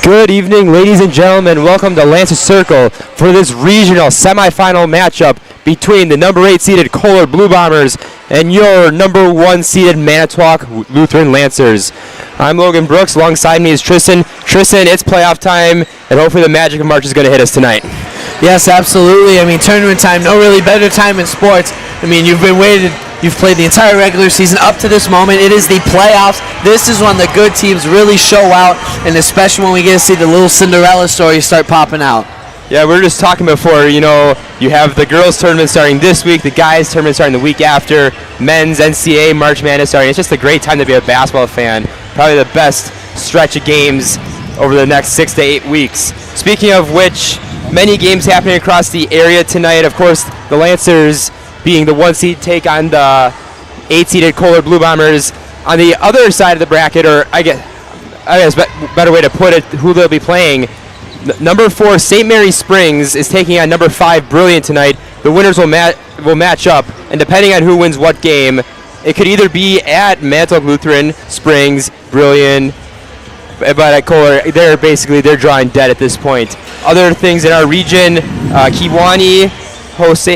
Good evening, ladies and gentlemen. Welcome to Lancer Circle for this regional semifinal matchup between the number 8 seeded Kohler Blue Bombers and your number 1 seeded Manitowoc Lutheran Lancers. I'm Logan Brooks. Alongside me is Tristan. Tristan, it's playoff time, and hopefully the magic of March is going to hit us tonight. Yes, absolutely. I mean, tournament time, no really better time in sports. I mean, you've played the entire regular season up to this moment. It is the playoffs. This is when the good teams really show out, and especially when we get to see the little Cinderella stories start popping out. Yeah, we were just talking before, you have the girls tournament starting this week, the guys tournament starting the week after, men's NCAA March Madness starting. It's just a great time to be a basketball fan. Probably the best stretch of games over the next 6 to 8 weeks. Speaking of which, many games happening across the area tonight. Of course, the Lancers being the 1 seed take on the 8 seeded Kohler Blue Bombers. On the other side of the bracket, or I guess better way to put it, who they'll be playing. Number 4 St. Mary Springs is taking on number 5 Brilliant tonight. The winners will match up, and depending on who wins what game, it could either be at Manitowoc Lutheran, Springs, Brilliant, but at Kohler, they're drawing dead at this point. Other things in our region, Kewanee hosts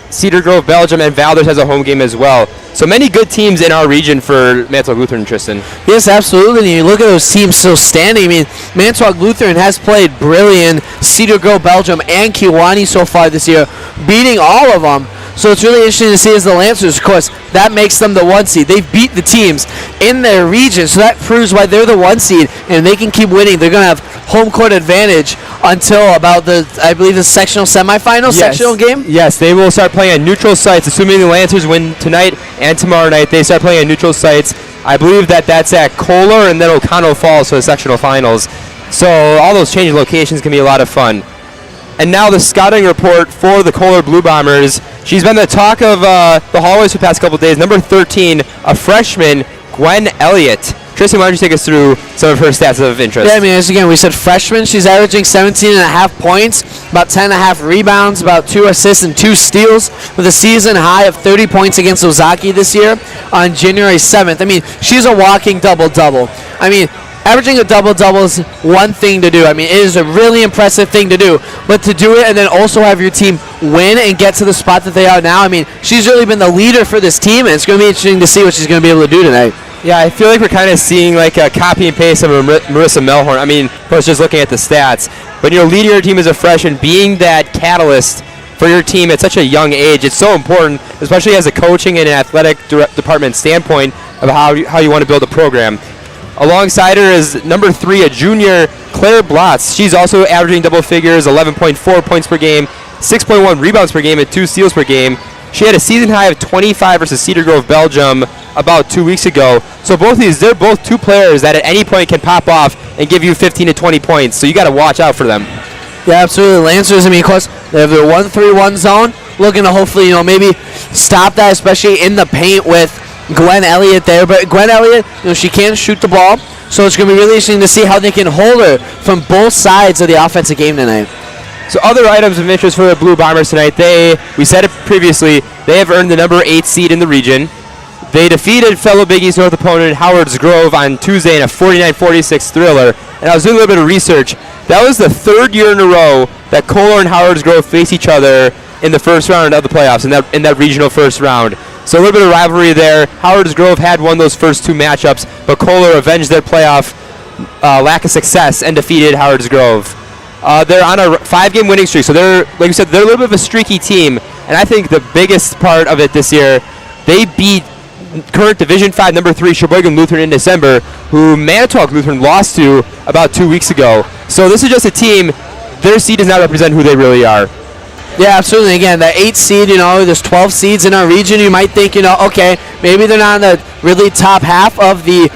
Cedar Grove, Belgium, and Valdez has a home game as well. So many good teams in our region for Manitowoc Lutheran, Tristan. Yes, absolutely. And you look at those teams still standing. I mean, Manitowoc Lutheran has played Brilliant, Cedar Grove, Belgium, and Kewanee so far this year, beating all of them. So it's really interesting to see as the Lancers, of course, that makes them the 1 seed. They've beat the teams in their region, so that proves why they're the 1 seed, and they can keep winning. They're going to have home court advantage until about the sectional semifinal, sectional game? Yes, they will start playing at neutral sites, assuming the Lancers win tonight and tomorrow night. They start playing at neutral sites. I believe that's at Kohler and then O'Connell Falls for the sectional finals. So all those changing locations can be a lot of fun. And now the scouting report for the Kohler Blue Bombers. She's been the talk of the hallways for the past couple of days. Number 13, a freshman, Gwen Elliott. Tristan, why don't you take us through some of her stats of interest? Yeah, I mean, as again, we said freshman. She's averaging 17.5 points, about 10.5 rebounds, about 2 assists and 2 steals, with a season high of 30 points against Ozaki this year on January 7th. I mean, she's a walking double-double. I mean, averaging a double-double is one thing to do. I mean, it is a really impressive thing to do. But to do it and then also have your team win and get to the spot that they are now, I mean, she's really been the leader for this team, and it's going to be interesting to see what she's going to be able to do tonight. Yeah, I feel like we're kind of seeing like a copy and paste of Marissa Melhorn. I mean, of course, just looking at the stats. But, leading your team as a freshman, being that catalyst for your team at such a young age, it's so important, especially as a coaching and an athletic department standpoint of how you want to build a program. Alongside her is number 3, a junior, Claire Blotz. She's also averaging double figures, 11.4 points per game, 6.1 rebounds per game, and 2 steals per game. She had a season high of 25 versus Cedar Grove, Belgium, about 2 weeks ago. So both of these, they're both 2 players that at any point can pop off and give you 15 to 20 points. So you got to watch out for them. Yeah, absolutely. Lancers, I mean, of course, they have their 1-3-1 zone, looking to hopefully, maybe stop that, especially in the paint with Gwen Elliott there. But Gwen Elliott, she can shoot the ball, so it's going to be really interesting to see how they can hold her from both sides of the offensive game tonight. So other items of interest for the Blue Bombers tonight, we said it previously, they have earned the number 8 seed in the region. They defeated fellow Big East North opponent Howard's Grove on Tuesday in a 49-46 thriller. And I was doing a little bit of research. That was the 3rd year in a row that Kohler and Howard's Grove face each other in the first round of the playoffs, in that regional first round. So a little bit of rivalry there. Howard's Grove had won those first 2 matchups, but Kohler avenged their playoff lack of success and defeated Howard's Grove. They're on a 5-game winning streak, so like you said, they're a little bit of a streaky team. And I think the biggest part of it this year, they beat current Division 5 number 3 Sheboygan Lutheran in December, who Manitowoc Lutheran lost to about 2 weeks ago. So this is just a team, their seed does not represent who they really are. Yeah, absolutely. Again, the 8 seed, there's 12 seeds in our region. You might think, okay, maybe they're not in the really top half of the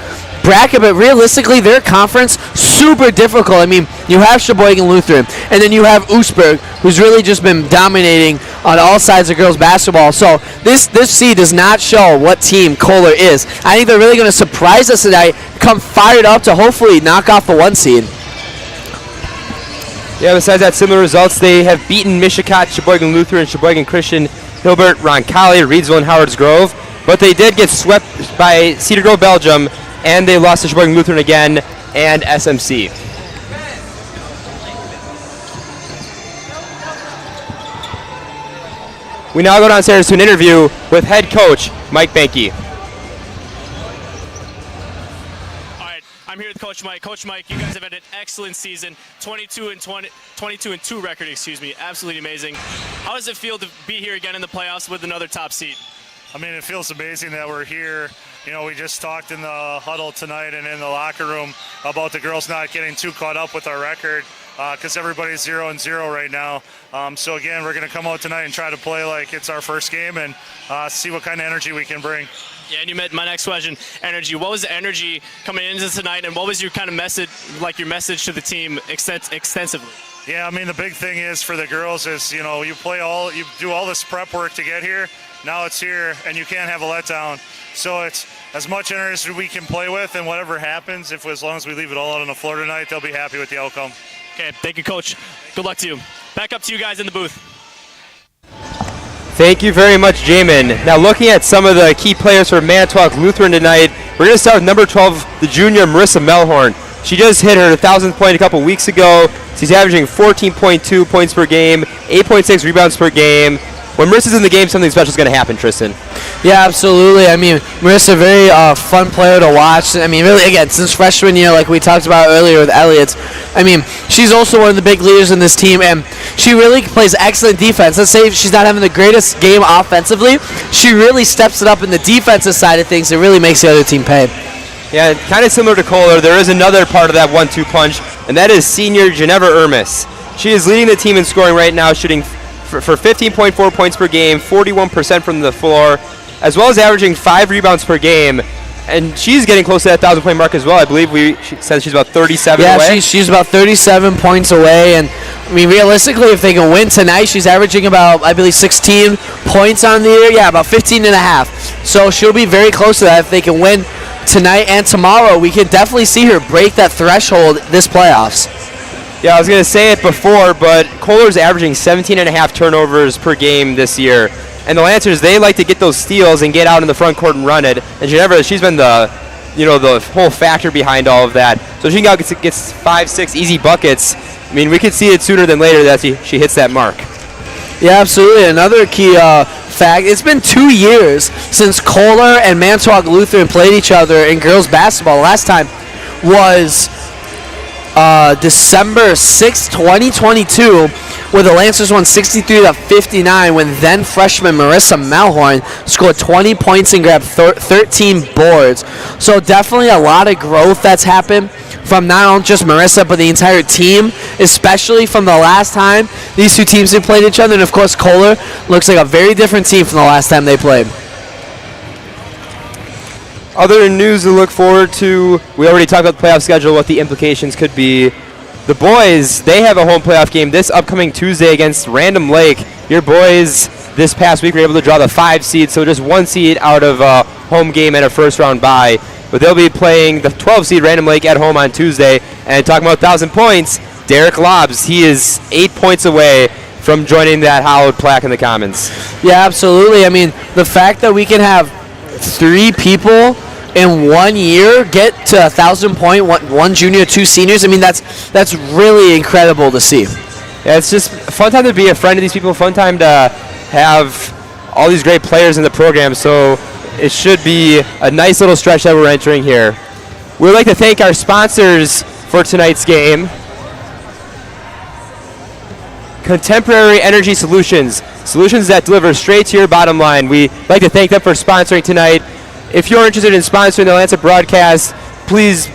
bracket, but realistically, their conference, super difficult. I mean, you have Sheboygan Lutheran, and then you have Oostburg, who's really just been dominating on all sides of girls basketball. So this seed does not show what team Kohler is. I think they're really going to surprise us tonight, come fired up to hopefully knock off the 1 seed. Yeah, besides that, similar results, they have beaten Mishicot, Sheboygan Lutheran, Sheboygan Christian, Hilbert, Roncalli, Reedsville, and Howard's Grove. But they did get swept by Cedar Grove, Belgium, and they lost to Sheboygan Lutheran again and SMC. We now go downstairs to an interview with head coach Mike Banke. I'm here with Coach Mike. Coach Mike, you guys have had an excellent season, 22-2 record, absolutely amazing. How does it feel to be here again in the playoffs with another top seed? I mean, it feels amazing that we're here. You know, we just talked in the huddle tonight and in the locker room about the girls not getting too caught up with our record because everybody's 0-0 right now. So again, we're going to come out tonight and try to play like it's our first game and see what kind of energy we can bring. Yeah, and you met my next question, energy. What was the energy coming into tonight, and what was your kind of message, like your message to the team extensively? Yeah, I mean, the big thing is for the girls is, you know, you do all this prep work to get here. Now it's here, and you can't have a letdown. So it's as much energy as we can play with, and whatever happens, as long as we leave it all out on the floor tonight, they'll be happy with the outcome. Okay, thank you, Coach. Good luck to you. Back up to you guys in the booth. Thank you very much, Jamin. Now looking at some of the key players for Manitowoc Lutheran tonight, we're going to start with number 12, the junior Marissa Melhorn. She just hit her 1,000th point a couple weeks ago. She's averaging 14.2 points per game, 8.6 rebounds per game. When Marissa's in the game, something special is going to happen, Tristan. Yeah, absolutely. I mean, Marissa, very fun player to watch. I mean, really, again, since freshman year, like we talked about earlier with Elliott, I mean, she's also one of the big leaders in this team, and she really plays excellent defense. Let's say she's not having the greatest game offensively, she really steps it up in the defensive side of things. It really makes the other team pay. Yeah, kind of similar to Kohler, there is another part of that 1-2 punch, and that is senior Geneva Ermis. She is leading the team in scoring right now, shooting for 15.4 points per game, 41% from the floor, as well as averaging 5 rebounds per game. And she's getting close to that 1,000-point mark as well. I believe she said she's about 37 away. Yeah, she's about 37 points away. And, I mean, realistically, if they can win tonight, she's averaging about, I believe, 16 points on the year. Yeah, about 15 and a half. So she'll be very close to that. If they can win tonight and tomorrow, we can definitely see her break that threshold this playoffs. Yeah, I was going to say it before, but Kohler's averaging 17.5 turnovers per game this year. And the Lancers, they like to get those steals and get out in the front court and run it. And Geneva, she's been the whole factor behiand all of that. So she gets 5-6 easy buckets. I mean, we could see it sooner than later that she hits that mark. Yeah, absolutely. Another key fact, it's been 2 years since Kohler and Manitowoc Lutheran played each other in girls basketball. Last time was December 6, 2022, where the Lancers won 63-59 when then freshman Marissa Melhorn scored 20 points and grabbed 13 boards. So definitely a lot of growth that's happened from not only just Marissa, but the entire team, especially from the last time these two teams have played each other. And of course, Kohler looks like a very different team from the last time they played. Other news to look forward to, we already talked about the playoff schedule, what the implications could be. The boys, they have a home playoff game this upcoming Tuesday against Random Lake. Your boys this past week were able to draw the 5 seed, so just 1 seed out of a home game and a first round bye. But they'll be playing the 12 seed Random Lake at home on Tuesday. And talking about 1,000 points, Derek Lobbs, he is 8 points away from joining that hallowed plaque in the Commons. Yeah, absolutely. I mean, the fact that we can have 3 people in 1 year get to 1,000 point, one junior, 2 seniors, I mean, that's really incredible to see. Yeah, it's just a fun time to be a friend of these people, fun time to have all these great players in the program, so it should be a nice little stretch that we're entering here. We'd like to thank our sponsors for tonight's game. Contemporary Energy Solutions, solutions that deliver straight to your bottom line. We'd like to thank them for sponsoring tonight. If you're interested in sponsoring the Lancet broadcast, please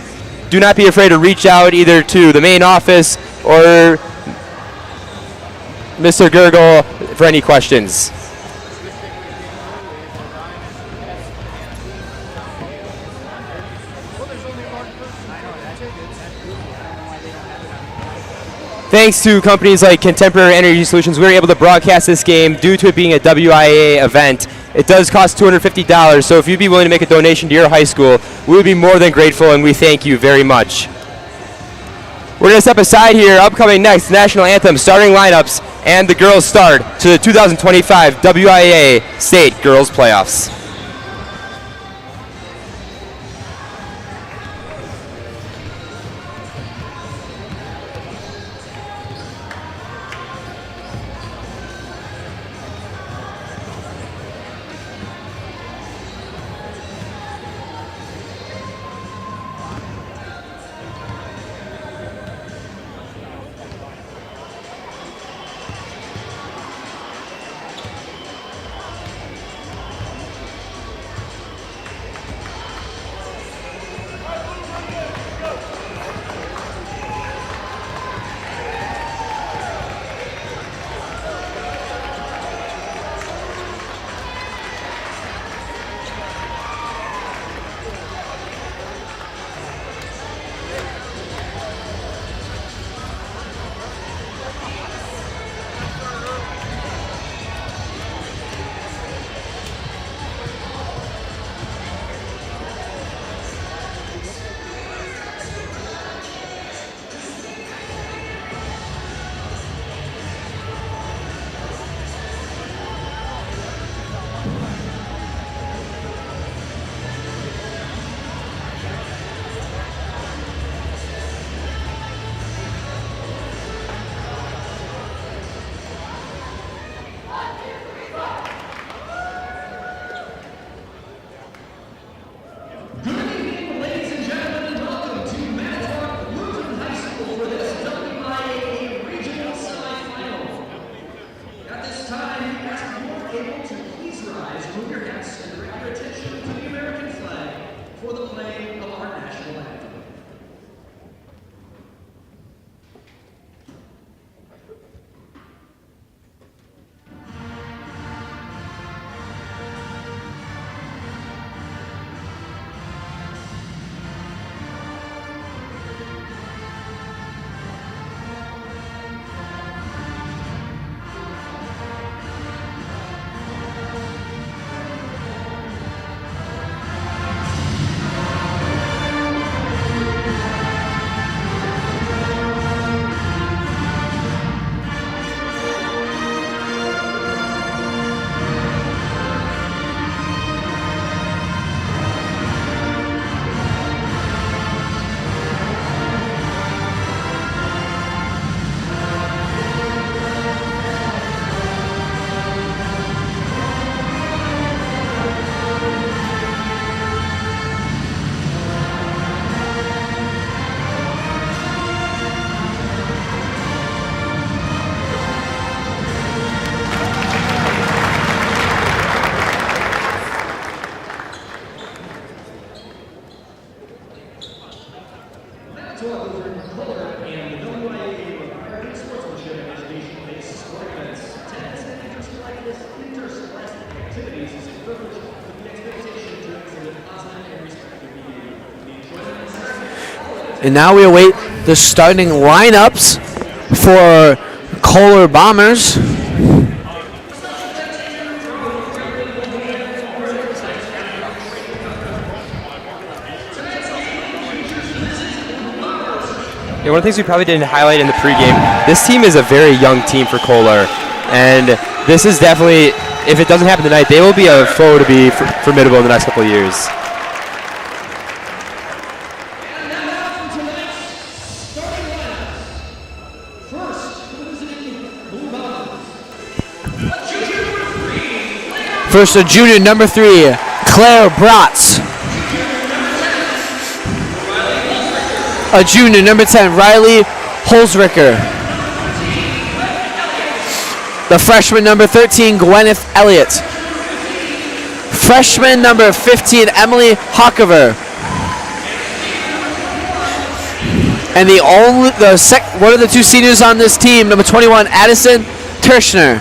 do not be afraid to reach out either to the main office or Mr. Gergel for any questions. Thanks to companies like Contemporary Energy Solutions, we were able to broadcast this game due to it being a WIA event. It does cost $250, so if you'd be willing to make a donation to your high school, we would be more than grateful, and we thank you very much. We're going to step aside here. Upcoming next, National Anthem, starting lineups, and the girls start to the 2025 WIA State Girls Playoffs. for the playing of our national anthem. And now we await the starting lineups for Kohler Bombers. Yeah, one of the things we probably didn't highlight in the pregame, this team is a very young team for Kohler, and this is definitely, if it doesn't happen tonight, they will be a foe to be formidable in the next couple of years. First, a junior, number 3, Claire Bratz. A junior, number 10, Riley Holzricker. The freshman, number 13, Gwyneth Elliott. Freshman, number 15, Emily Hockever. And one of the 2 seniors on this team, number 21, Addison Kirschner.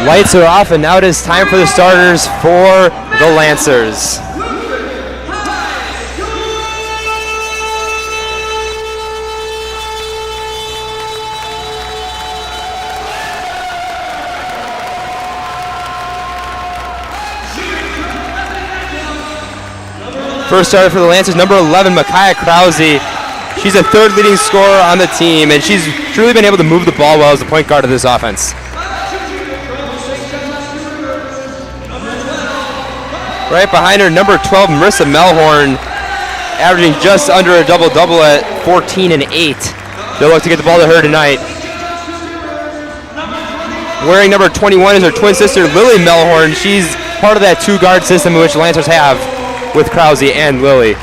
Lights are off, and now it is time for the starters for the Lancers. First starter for the Lancers, number 11, Micaiah Krause. She's a 3rd leading scorer on the team, and she's truly been able to move the ball well as the point guard of this offense. Right behind her, number 12, Marissa Melhorn, averaging just under a double-double at 14 and 8. They'll look to get the ball to her tonight. Wearing number 21 is her twin sister, Lily Melhorn. She's part of that 2-guard system which the Lancers have with Krause and Lily.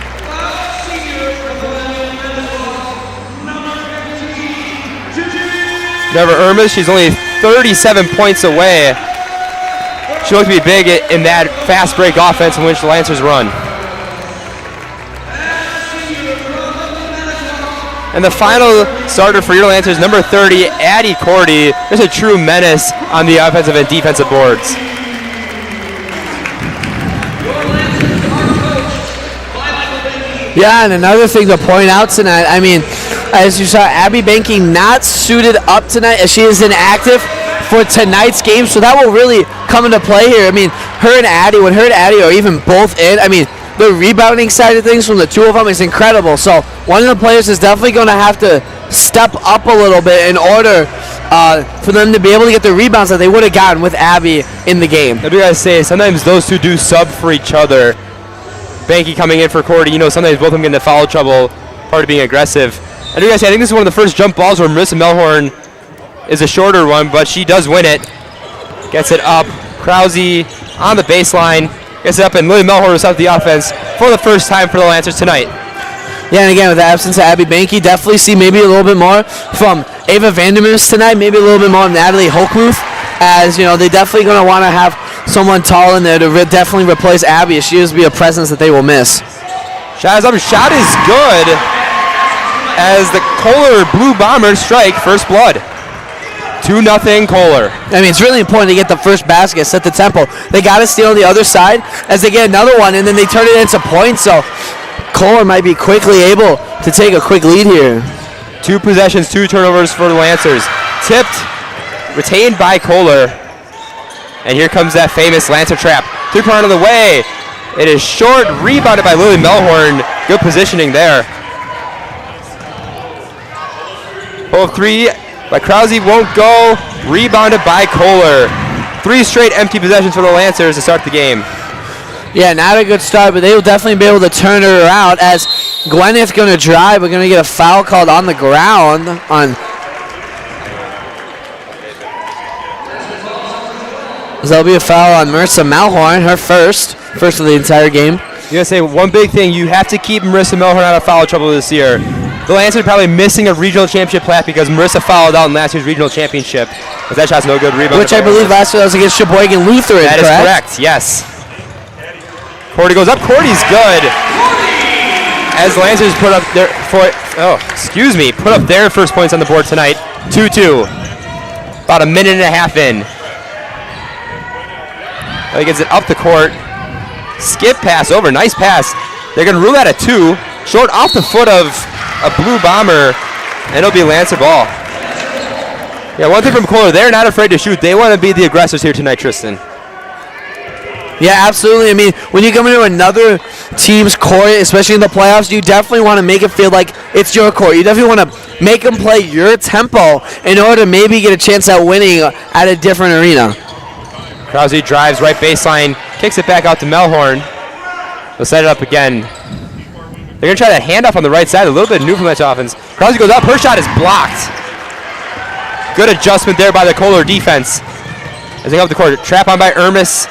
Never Irma, she's only 37 points away. She looks to be big in that fast break offense in which the Lancers run. And the final starter for your Lancers, number 30, Addie Cordy. There's a true menace on the offensive and defensive boards. Yeah, and another thing to point out tonight, I mean, as you saw, Abby Banky not suited up tonight as she is inactive for tonight's game, so that will really come into play here. I mean, when her and Addie are even both in, I mean, the rebounding side of things from the 2 of them is incredible. So one of the players is definitely going to have to step up a little bit in order for them to be able to get the rebounds that they would have gotten with Abby in the game. I do gotta say, sometimes those two do sub for each other. Banky coming in for Cordy, sometimes both of them get into foul trouble, part of being aggressive. I do gotta say, I think this is one of the first jump balls where Marissa Melhorn is a shorter one, but she does win it. Gets it up. Krause on the baseline. Gets it up, and Lily Melhorn is out the offense for the first time for the Lancers tonight. Yeah, and again, with the absence of Abby Banky, definitely see maybe a little bit more from Ava Vandermeers tonight, maybe a little bit more of Natalie Holkmuth as, you know, they definitely going to want to have someone tall in there to definitely replace Abby. She is be a presence that they will miss. Shot is up. Shot is good as the Kohler Blue Bombers strike first blood. 2-0 Kohler. I mean, it's really important to get the first basket, set the tempo. They got to steal on the other side as they get another one, and then they turn it into points. So Kohler might be quickly able to take a quick lead here. 2 possessions, 2 turnovers for the Lancers. Tipped, retained by Kohler. And here comes that famous Lancer trap. 3-point of the way. It is short, rebounded by Lily Melhorn. Good positioning there. Pull of 3 by Krause won't go. Rebounded by Kohler. 3 straight empty possessions for the Lancers to start the game. Yeah, not a good start, but they will definitely be able to turn her out as Gwyneth's going to drive. We're going to get a foul called on the ground on. There'll be a foul on Marissa Melhorn, her first of the entire game. You gotta say one big thing, you have to keep Marissa Melhorn out of foul trouble this year. The Lancers are probably missing a regional championship plat because Marissa fouled out in last year's regional championship. But that shot's no good. Rebound. Which I believe last year was against Sheboygan Lutheran. That is correct, yes. Cordy goes up, Cordy's good. As the Lancers put up their first points on the board tonight. 2-2. About a minute and a half in. He gets it up the court. Skip pass over, nice pass. They're gonna rule that a 2. Short off the foot of a Blue Bomber, and it'll be Lancer ball. Yeah, one thing from Kohler, they're not afraid to shoot. They want to be the aggressors here tonight, Tristan. Yeah, absolutely. I mean, when you come into another team's court, especially in the playoffs, you definitely want to make it feel like it's your court. You definitely want to make them play your tempo in order to maybe get a chance at winning at a different arena. Krause drives right baseline, kicks it back out to Melhorn. They'll set it up again. They're going to try that handoff on the right side, a little bit new from that offense. Krause goes up, her shot is blocked. Good adjustment there by the Kohler defense. As they go up the court, trap on by Ermis.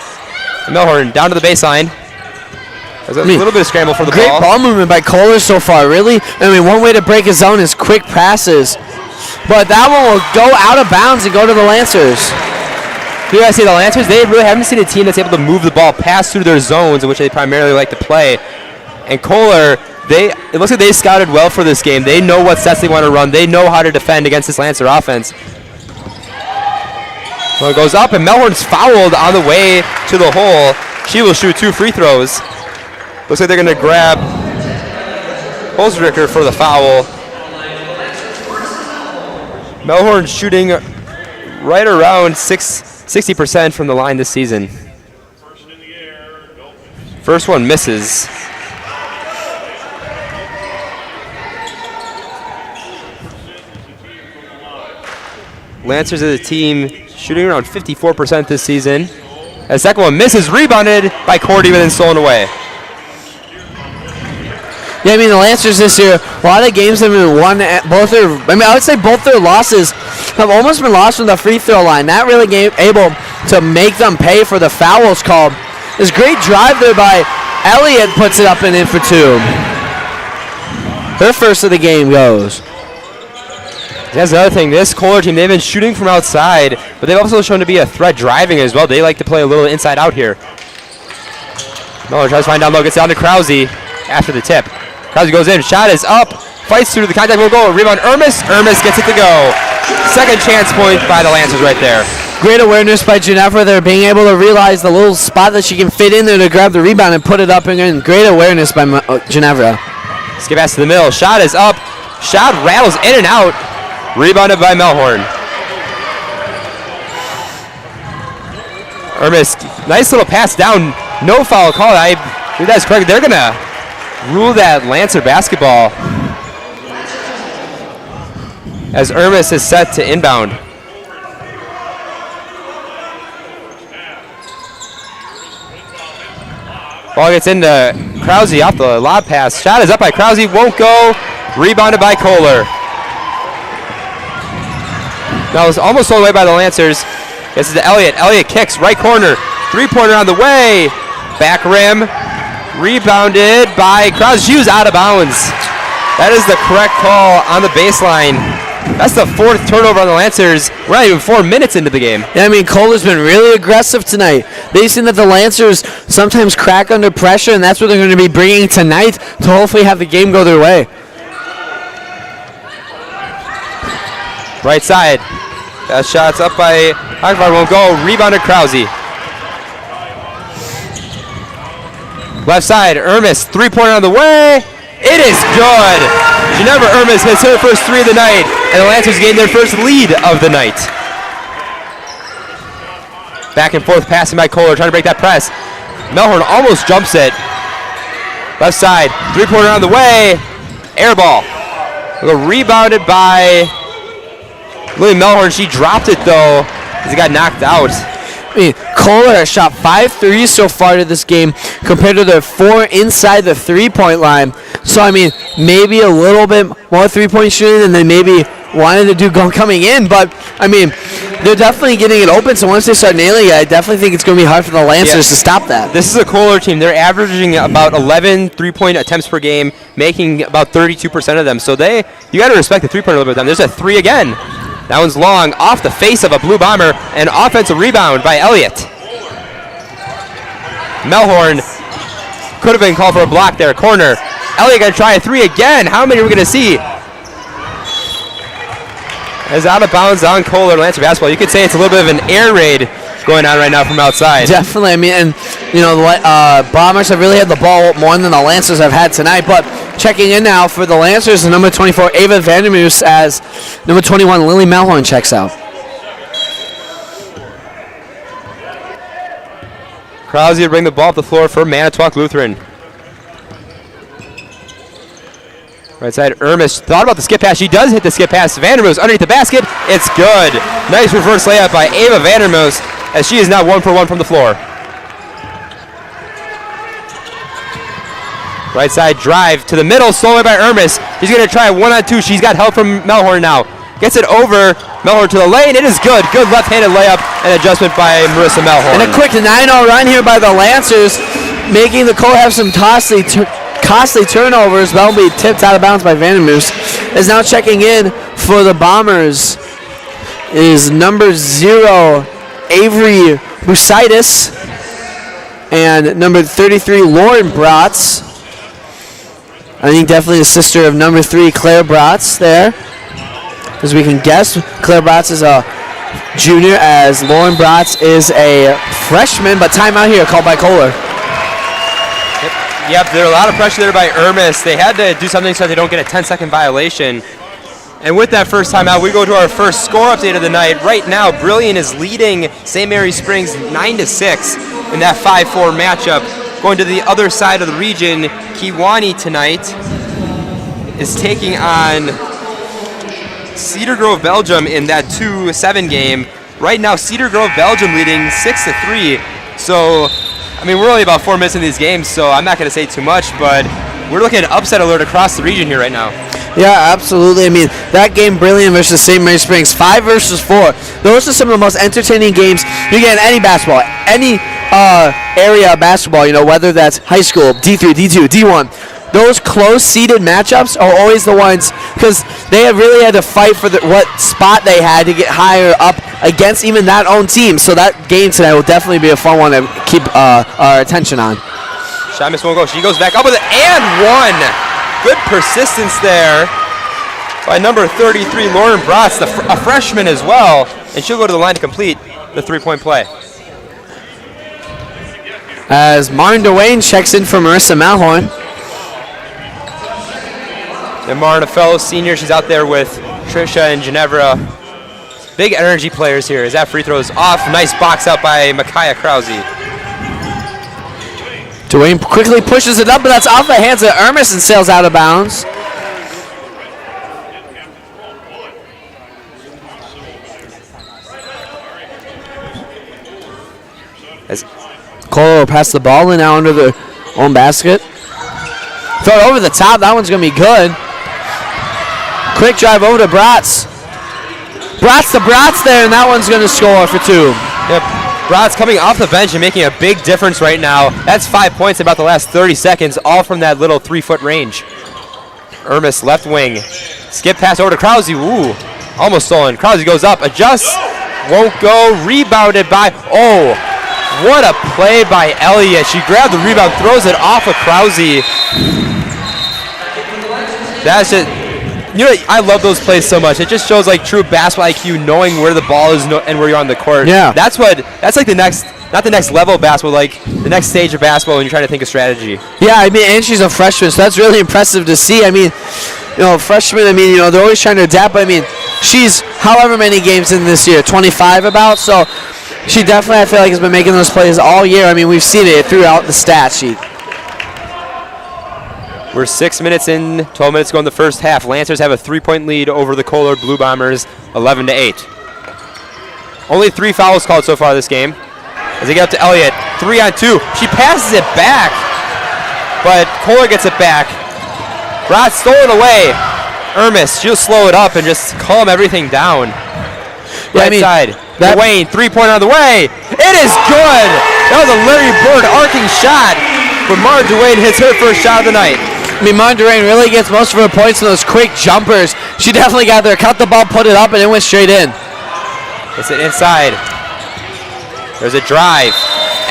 Melhorn down to the baseline. There's a little bit of scramble for the great ball. Great ball movement by Kohler so far, really. I mean, one way to break a zone is quick passes. But that one will go out of bounds and go to the Lancers. You guys see the Lancers, they really haven't seen a team that's able to move the ball past through their zones in which they primarily like to play. And Kohler, it looks like they scouted well for this game. They know what sets they want to run. They know how to defend against this Lancer offense. Well, it goes up, and Melhorn's fouled on the way to the hole. She will shoot 2 free throws. Looks like they're going to grab Holzricker for the foul. Melhorn shooting right around 60% from the line this season. First one misses. Lancers as a team shooting around 54% this season. The second one misses, rebounded by Cordy, but then stolen away. Yeah, I mean, the Lancers this year, a lot of games have been won at I would say both their losses have almost been lost from the free throw line. Not really able to make them pay for the fouls called. This great drive there by Elliott, puts it up and in for 2. Her first of the game goes. That's the other thing. This Kohler team, they've been shooting from outside, but they've also shown to be a threat driving as well. They like to play a little inside out here. Miller tries to find down low, gets down to Krause after the tip. Krause goes in, shot is up, fights through the contact, will go, rebound Ermis. Ermis gets it to go. Second chance point by the Lancers right there. Great awareness by Ginevra there, being able to realize the little spot that she can fit in there to grab the rebound and put it up again. Great awareness by Ginevra. Skip pass to the middle, shot is up, shot rattles in and out. Rebounded by Melhorn. Ermis, nice little pass down. No foul call. I believe that's correct. They're going to rule that Lancer basketball as Ermis is set to inbound. Ball gets into Krause off the lob pass. Shot is up by Krause. Won't go. Rebounded by Kohler. Now it's almost sold away by the Lancers. This is to Elliott. Elliott kicks right corner. 3-pointer on the way. Back rim. Rebounded by Krause. She was out of bounds. That is the correct call on the baseline. That's the 4th turnover on the Lancers. We're not even 4 minutes into the game. Yeah, I mean, Kohler's been really aggressive tonight. They've seen that the Lancers sometimes crack under pressure, and that's what they're going to be bringing tonight to hopefully have the game go their way. Right side. That shot's up by Hagvar, won't go. Rebounded Krause. Left side, Ermis, 3-pointer on the way. It is good. Ginevra Ermis hits her first 3 of the night, and the Lancers gain their first lead of the night. Back and forth passing by Kohler, trying to break that press. Melhorn almost jumps it. Left side, 3-pointer on the way. Air ball. Rebounded by Lily Melhorn. She dropped it though, as it got knocked out. I mean, Kohler has shot 5 threes so far to this game compared to their 4 inside the 3-point line. So, I mean, maybe a little bit more 3-point shooting than they maybe wanted to do coming in. But, I mean, they're definitely getting it open. So once they start nailing it, I definitely think it's going to be hard for the Lancers to stop that. This is a Kohler team. They're averaging about 11 3-point attempts per game, making about 32% of them. So you got to respect the 3-pointer a little bit. There's a 3 again. That one's long, off the face of a Blue Bomber, and offensive rebound by Elliott. Melhorn could have been called for a block there, corner. Elliott gonna try a 3 again. How many are we gonna see? As out of bounds on Kohler, Lancer basketball. You could say it's a little bit of an air raid going on right now from outside. Definitely. I mean, and you know, the Bombers have really had the ball more than the Lancers have had tonight. But checking in now for the Lancers, the number 24, Ava Vandermoos, as number 21, Lily Melhorn checks out. Krause to bring the ball up the floor for Manitowoc Lutheran. Right side, Ermis thought about the skip pass. She does hit the skip pass. Vandermoos underneath the basket. It's good. Nice reverse layup by Ava Vandermoos, as she is now 1 for 1 from the floor. Right side drive to the middle, slowed by Ermis. She's going to try a 1-on-2. She's got help from Melhorn now. Gets it over. Melhorn to the lane. It is good. Good left-handed layup and adjustment by Marissa Melhorn. And a quick 9-0 run here by the Lancers, making the Kohler have some costly turnovers. That'll be tipped out of bounds by Vandermoos. Is now checking in for the Bombers is number 0, Avery Busitis, and number 33, Lauren Bratz. I think definitely the sister of number 3, Claire Bratz there. As we can guess, Claire Bratz is a junior, as Lauren Bratz is a freshman, but timeout here called by Kohler. Yep, there's a lot of pressure there by Ermis. They had to do something so they don't get a 10-second violation. And with that first timeout, we go to our first score update of the night. Right now, Brilliant is leading St. Mary Springs 9-6 in that 5-4 matchup. Going to the other side of the region, Kewanee tonight is taking on Cedar Grove, Belgium in that 2-7 game. Right now, Cedar Grove, Belgium leading 6-3. So, I mean, we're only about 4 minutes in these games, so I'm not going to say too much, but we're looking at upset alert across the region here right now. Yeah, absolutely. I mean, that game, Brilliant versus St. Mary Springs, 5 versus 4. Those are some of the most entertaining games you get in any basketball, any area of basketball, you know, whether that's high school, D3, D2, D1. Those close-seeded matchups are always the ones, because they have really had to fight for what spot they had to get higher up against even that own team. So that game tonight will definitely be a fun one to keep our attention on. Shot miss won't go. She goes back up with it and one. Good persistence there by number 33, Lauren Bratz, a freshman as well, and she'll go to the line to complete the 3-point play. As Martin Dwayne checks in for Marissa Melhorn. And Martin, a fellow senior, she's out there with Trisha and Ginevra. Big energy players here as that free throw is off. Nice box out by Micaiah Krause. Dwayne quickly pushes it up, but that's off the hands of Ermis and sails out of bounds. As Kohler will pass the ball in now under the own basket. Throw it over the top. That one's going to be good. Quick drive over to Bratz. Bratz to Bratz there, and that one's going to score for 2. Yep. Bratz coming off the bench and making a big difference right now. That's 5 points in about the last 30 seconds, all from that little 3-foot range. Ermis left wing. Skip pass over to Krause. Ooh. Almost stolen. Krause goes up, adjusts, won't go, rebounded by, oh, what a play by Elliott. She grabbed the rebound, throws it off of Krause. That's just, you know, I love those plays so much. It just shows like true basketball IQ, knowing where the ball is and where you're on the court. Yeah. That's like the next, not the next level of basketball, like the next stage of basketball when you're trying to think of strategy. Yeah, I mean, and she's a freshman, so that's really impressive to see. I mean, you know, freshmen, I mean, you know, they're always trying to adapt, but I mean, she's however many games in this year, 25 about, so she definitely, I feel like, has been making those plays all year. I mean, we've seen it throughout the stat sheet. We're 6 minutes in, 12 minutes to go in the first half. Lancers have a 3-point lead over the Kohler Blue Bombers, 11-8. Only 3 fouls called so far this game. As they get up to Elliott, 3-on-2. She passes it back, but Kohler gets it back. Rod stole it away. Ermis, she'll slow it up and just calm everything down. Yeah, Right side. Dwayne, 3-pointer on the way. It is good. That was a Larry Bird arcing shot. But Mara Dwayne hits her first shot of the night. I mean, Mara Dwayne really gets most of her points in those quick jumpers. She definitely got there, cut the ball, put it up, and it went straight in. It's an inside. There's a drive.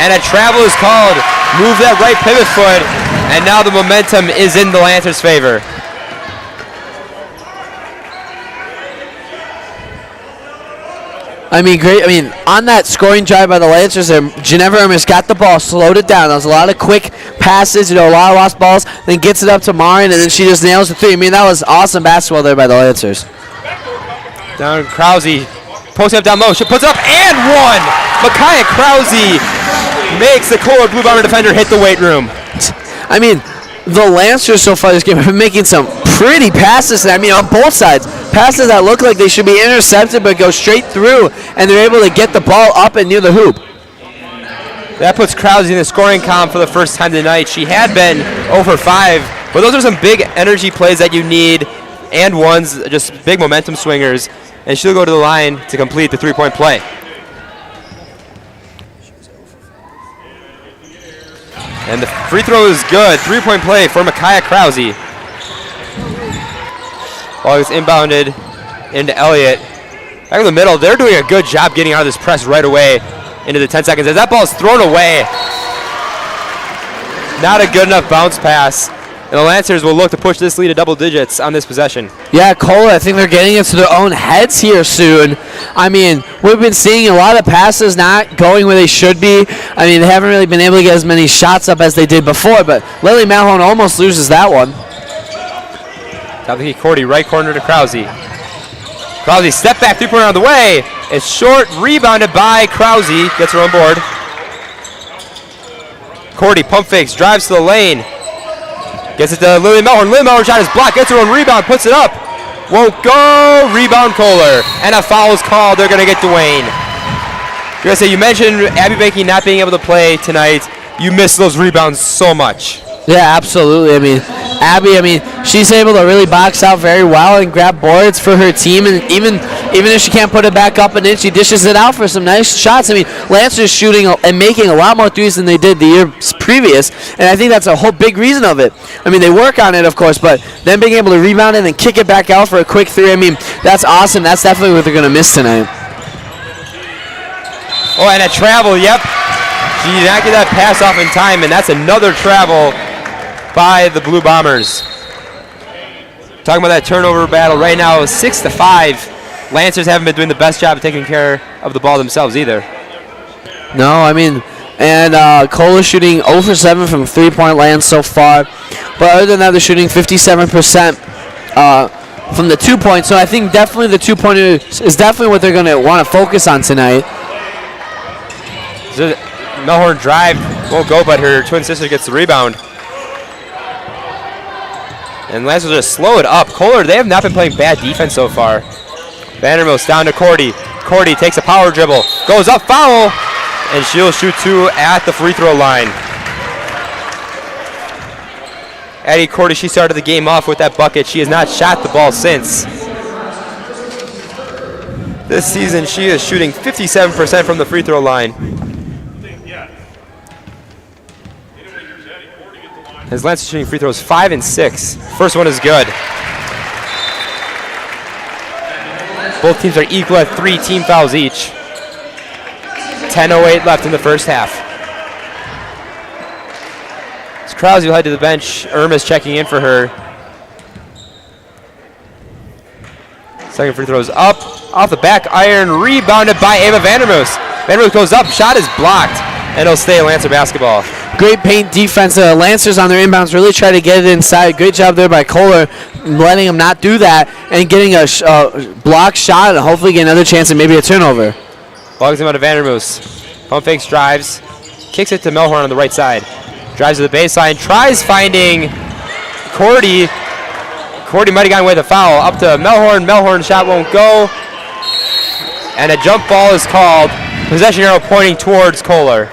And a travel is called. Move that right pivot foot. And now the momentum is in the Lancers' favor. I mean, great. I mean, on that scoring drive by the Lancers, Geneva Ermis got the ball, slowed it down. There was a lot of quick passes, you know, a lot of lost balls. Then gets it up to Marin, and then she just nails the 3. I mean, that was awesome basketball there by the Lancers. Down Krause. Posting up down low. She puts up and one. Micaiah Krause makes the Kohler Blue Bomber defender hit the weight room. I mean, the Lancers so far this game have been making some pretty passes. I mean, on both sides. Passes that look like they should be intercepted but go straight through, and they're able to get the ball up and near the hoop. That puts Krause in the scoring column for the first time tonight. She had been 0 for 5, but those are some big energy plays that you need, and ones, just big momentum swingers, and she'll go to the line to complete the 3-point play. And the free throw is good. 3-point play for Micaiah Krause. Ball is inbounded into Elliott. Back in the middle, they're doing a good job getting out of this press right away into the 10 seconds. As that ball is thrown away, not a good enough bounce pass. And the Lancers will look to push this lead to double digits on this possession. Yeah, Kohler, I think they're getting into their own heads here soon. I mean, we've been seeing a lot of passes not going where they should be. I mean, they haven't really been able to get as many shots up as they did before, but Lily Malhone almost loses that one. Top of the key, Cordy, right corner to Krause. Krause, step back, 3-pointer on the way. It's short, rebounded by Krause. Gets her on board. Cordy, pump fakes, drives to the lane. Gets it to Lily Melhorn. Lily Melhorn shot is blocked, gets her on rebound, puts it up. Won't go, rebound Kohler. And a foul is called, they're gonna get Dwayne. You're gonna say, you mentioned Abby Banky not being able to play tonight. You miss those rebounds so much. Yeah, absolutely. I mean, Abby, she's able to really box out very well and grab boards for her team, and even if she can't put it back up and in, she dishes it out for some nice shots. I mean, Lancers shooting and making a lot more threes than they did the year previous, and I think that's a whole big reason of it. I mean, they work on it, of course, but then being able to rebound it and kick it back out for a quick 3, I mean, that's awesome. That's definitely what they're going to miss tonight. Oh, and a travel, yep. She did not get that pass off in time, and that's another travel by the Blue Bombers. Talking about that turnover battle right now, 6-5. Lancers haven't been doing the best job of taking care of the ball themselves either. No, I mean, and Kohler shooting 0 for 7 from 3-point land so far. But other than that, they're shooting 57% from the 2-point. So I think definitely the 2-pointer is definitely what they're going to want to focus on tonight. Melhorn drive, won't go, but her twin sister gets the rebound. And Lancers just slow it up. Kohler, they have not been playing bad defense so far. Vanderbilt's down to Cordy. Cordy takes a power dribble, goes up, foul, and she'll shoot 2 at the free throw line. Addie Cordy, she started the game off with that bucket. She has not shot the ball since. This season, she is shooting 57% from the free throw line. As Lancers shooting free throws 5 and 6. First one is good. Both teams are equal at 3 team fouls each. 10:08 left in the first half. As Krause will head to the bench. Irma's checking in for her. Second free throw is up. Off the back iron. Rebounded by Ava Vandermoos. Vandermoos goes up. Shot is blocked. And it'll stay Lancer basketball. Great paint defense. Lancers on their inbounds really try to get it inside. Great job there by Kohler, letting them not do that and getting a block shot and hopefully get another chance and maybe a turnover. Logs him out of Vandermoos. Pump fakes, drives. Kicks it to Melhorn on the right side. Drives to the baseline. Tries finding Cordy. Cordy might have gotten away with a foul. Up to Melhorn. Melhorn shot won't go. And a jump ball is called. Possession arrow pointing towards Kohler.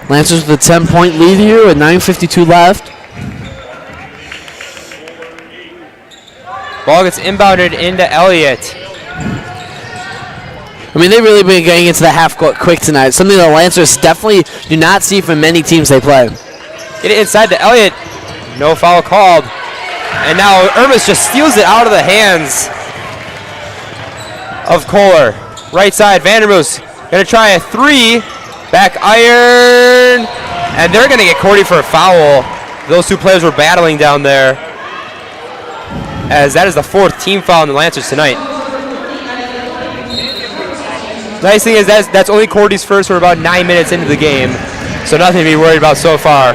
Lancers with a 10-point lead here with 9:52 left. Ball gets inbounded into Elliott. I mean, they've really been getting into the half court quick tonight. Something the Lancers definitely do not see from many teams they play. Get it inside to Elliott. No foul called. And now Irmis just steals it out of the hands of Kohler. Right side, Vandermoos gonna try a 3. Back iron. And they're gonna get Cordy for a foul. Those two players were battling down there, as that is the 4th team foul in the Lancers tonight. Nice thing is that's only Cordy's first. We're about 9 minutes into the game, so nothing to be worried about so far.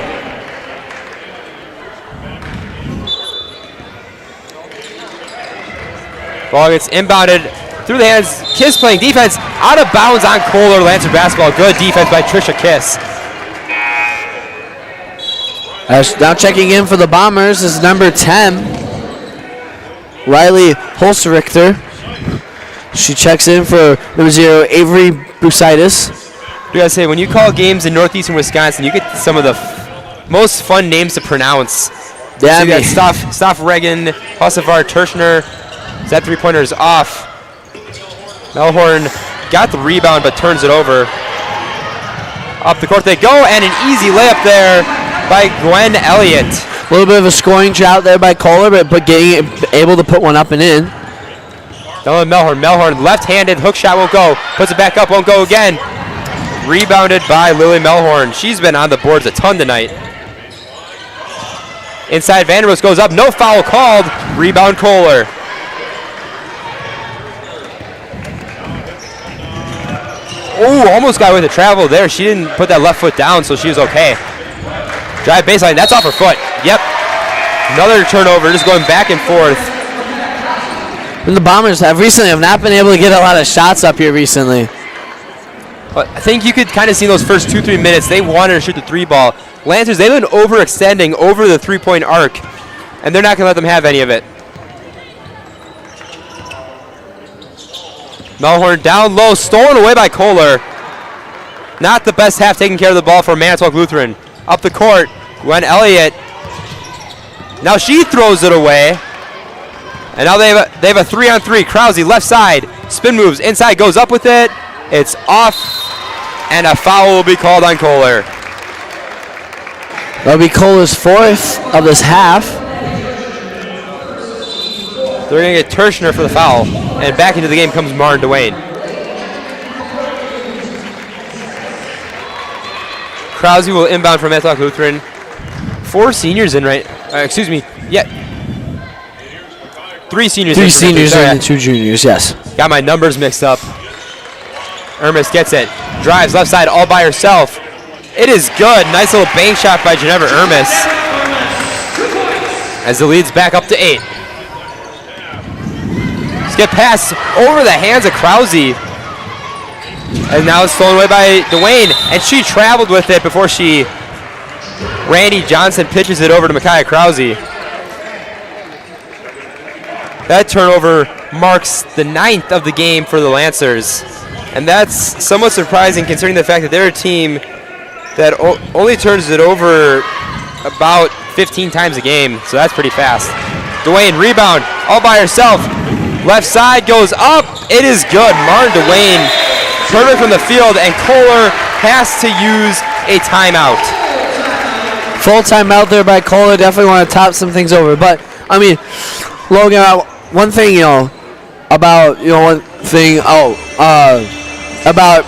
Ball gets inbounded through the hands. Kiss playing defense, out of bounds on Kohler. Lancer basketball. Good defense by Trisha Kiss. Now checking in for the Bombers is number 10, Riley Holzrichter. She checks in for number 0, Avery Brusitis. I gotta say, when you call games in northeastern Wisconsin, you get some of the most fun names to pronounce. Yeah, so you got Staff Regan, Hussavar Terschner. That 3-pointer is off. Melhorn got the rebound but turns it over. Up the court they go, and an easy layup there by Gwen Elliott. A little bit of a scoring drought there by Kohler, but getting able to put one up and in. Down Melhorn. Melhorn left-handed, hook shot won't go. Puts it back up, won't go again. Rebounded by Lily Melhorn. She's been on the boards a ton tonight. Inside, Vandermoos goes up, no foul called. Rebound Kohler. Oh, almost got away with the travel there. She didn't put that left foot down, so she was okay. Drive baseline, that's off her foot. Yep. Another turnover, just going back and forth. And the Bombers have not been able to get a lot of shots up here recently. But I think you could kind of see those first 2-3 minutes, they wanted to shoot the 3-ball. Lancers, they've been overextending over the 3-point arc, and they're not going to let them have any of it. Melhorn down low, stolen away by Kohler. Not the best half taking care of the ball for Manitowoc Lutheran. Up the court, Gwen Elliott. Now she throws it away. And now they have a 3-on-3. Krause, left side, spin moves, inside, goes up with it. It's off, and a foul will be called on Kohler. That'll be Kohler's 4th of this half. They're going to get Terschner for the foul. And back into the game comes Maren Dwayne. Krause will inbound from Manitowoc Lutheran. 4 seniors in right. Excuse me. Yeah. 3 seniors. 3 seniors and 2 juniors, yes. Got my numbers mixed up. Irmis gets it. Drives left side all by herself. It is good. Nice little bank shot by Ginevra Irmis. As the lead's back up to 8. Get pass over the hands of Krause. And now it's stolen away by Dwayne. And she traveled with it before Randy Johnson pitches it over to Micaiah Krause. That turnover marks the 9th of the game for the Lancers. And that's somewhat surprising considering the fact that they're a team that only turns it over about 15 times a game. So that's pretty fast. Dwayne, rebound, all by herself. Left side goes up. It is good. Maren Dwayne, perfect from the field, and Kohler has to use a timeout. Full timeout there by Kohler. Definitely want to top some things over. But, I mean, Logan, one thing, about, one thing, about,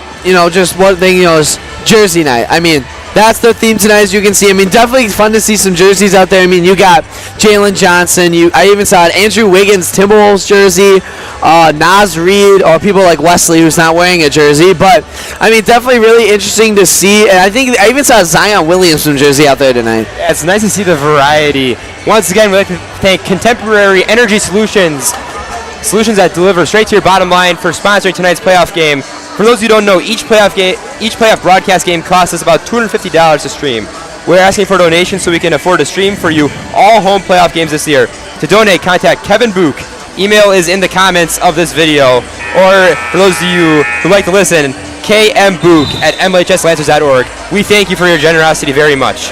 just one thing, is jersey night. I mean, that's the theme tonight, as you can see. I mean, definitely fun to see some jerseys out there. I mean, you got Jalen Johnson. I even saw an Andrew Wiggins Timberwolves jersey, Naz Reid, or people like Wesley who's not wearing a jersey. But, I mean, definitely really interesting to see. And I think I even saw a Zion Williamson jersey out there tonight. Yeah, it's nice to see the variety. Once again, we'd like to thank Contemporary Energy Solutions that deliver straight to your bottom line for sponsoring tonight's playoff game. For those who don't know, each playoff broadcast game costs us about $250 to stream. We're asking for donations so we can afford to stream for you all home playoff games this year. To donate, contact Kevin Book. Email is in the comments of this video. Or for those of you who like to listen, kmbook@mlhslancers.org. We thank you for your generosity very much.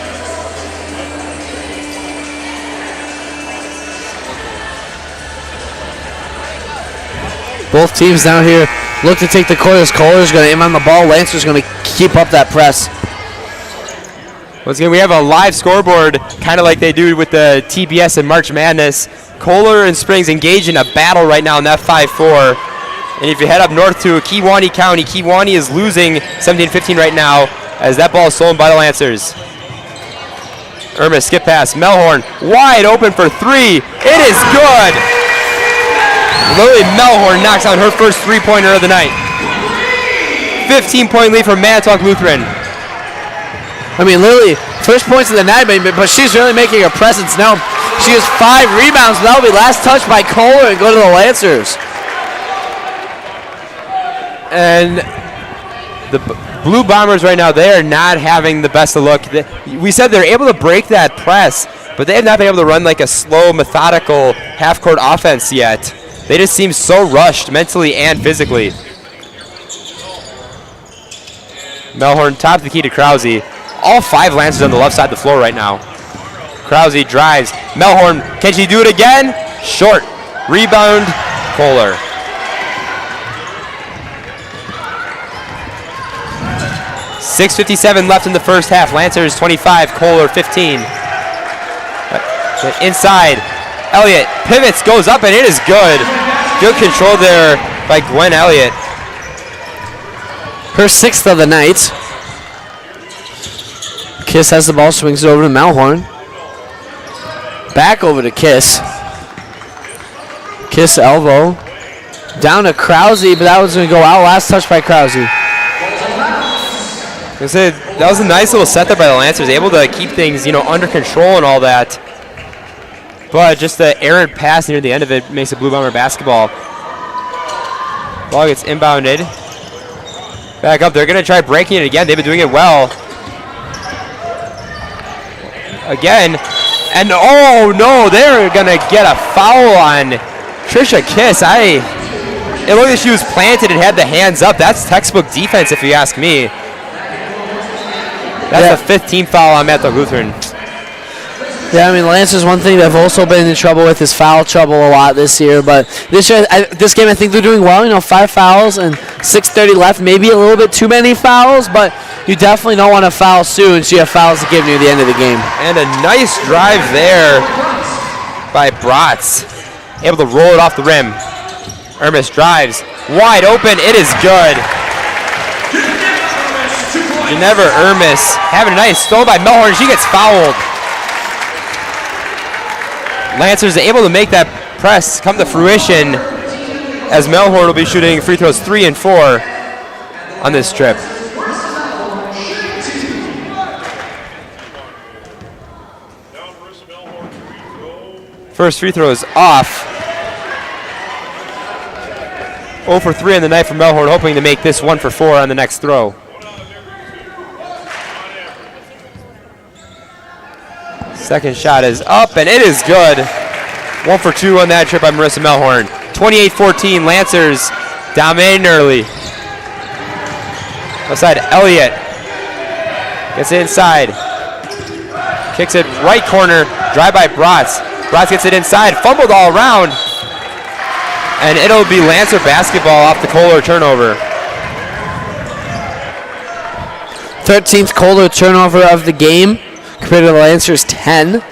Both teams down here look to take the quarters. Kohler's going to aim on the ball. Lancer's going to keep up that press. Once again, we have a live scoreboard, kind of like they do with the TBS and March Madness. Kohler and Springs engaged in a battle right now in that 5-4. And if you head up north to Kewaunee County, Kewaunee is losing 17-15 right now as that ball is stolen by the Lancers. Irma skip pass. Melhorn wide open for three. It is good. Lily Melhorn knocks out her first three-pointer of the night. 15-point lead for Manitowoc Lutheran. I mean, Lily, first points of the night, but she's really making a presence now. She has 5 rebounds, but that will be last touch by Kohler and go to the Lancers. And the Blue Bombers right now, they are not having the best of luck. We said they're able to break that press, but they have not been able to run like a slow, methodical half-court offense yet. They just seem so rushed mentally and physically. Melhorn top of the key to Krause. All 5 Lancers on the left side of the floor right now. Krause drives. Melhorn, can she do it again? Short. Rebound, Kohler. .6:57 left in the first half. Lancers 25, Kohler 15. Inside. Elliott pivots, goes up, and it is good. Good control there by Gwen Elliott. Her 6th of the night. Kiss has the ball, swings it over to Melhorn. Back over to Kiss. Kiss elbow. Down to Krause, but that was going to go out. Last touch by Krause. I said that was a nice little set there by the Lancers, able to keep things, under control and all that. But just the errant pass near the end of it makes it Blue Bomber basketball. Ball gets inbounded. Back up. They're going to try breaking it again. They've been doing it well. Again. And oh no, they're going to get a foul on Trisha Kiss. It looked like she was planted and had the hands up. That's textbook defense if you ask me. That's the 15th foul on Manitowoc Lutheran. Yeah, I mean, Lancers, one thing they've also been in trouble with is foul trouble a lot this year. But this year, this game, I think they're doing well. 5 fouls and 6:30 left. Maybe a little bit too many fouls, but you definitely don't want to foul soon, so you have fouls to give near the end of the game. And a nice drive there by Bratz. Able to roll it off the rim. Ermis drives. Wide open. It is good. Ginevra Ermis having a nice stole by Melhorn. She gets fouled. Lancers able to make that press come to fruition as Melhorn will be shooting free throws 3 and 4 on this trip. First free throw is off. 0 for 3 on the night for Melhorn, hoping to make this 1 for 4 on the next throw. Second shot is up, and it is good. 1 for 2 on that trip by Marissa Melhorn. 28-14, Lancers dominating early. Outside, Elliott gets it inside. Kicks it right corner, drive by Bratz. Bratz gets it inside, fumbled all around. And it'll be Lancer basketball off the Kohler turnover. 13th Kohler turnover of the game, compared to the Lancers' 10.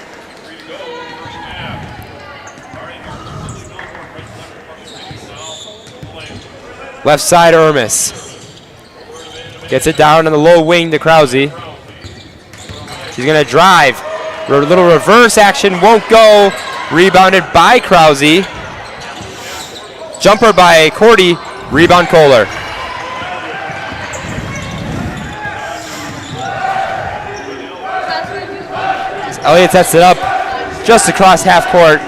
Left side, Ermis. Gets it down on the low wing to Krause. She's going to drive. A little reverse action won't go. Rebounded by Krause. Jumper by Cordy. Rebound Kohler. Elliott sets it up just across half court.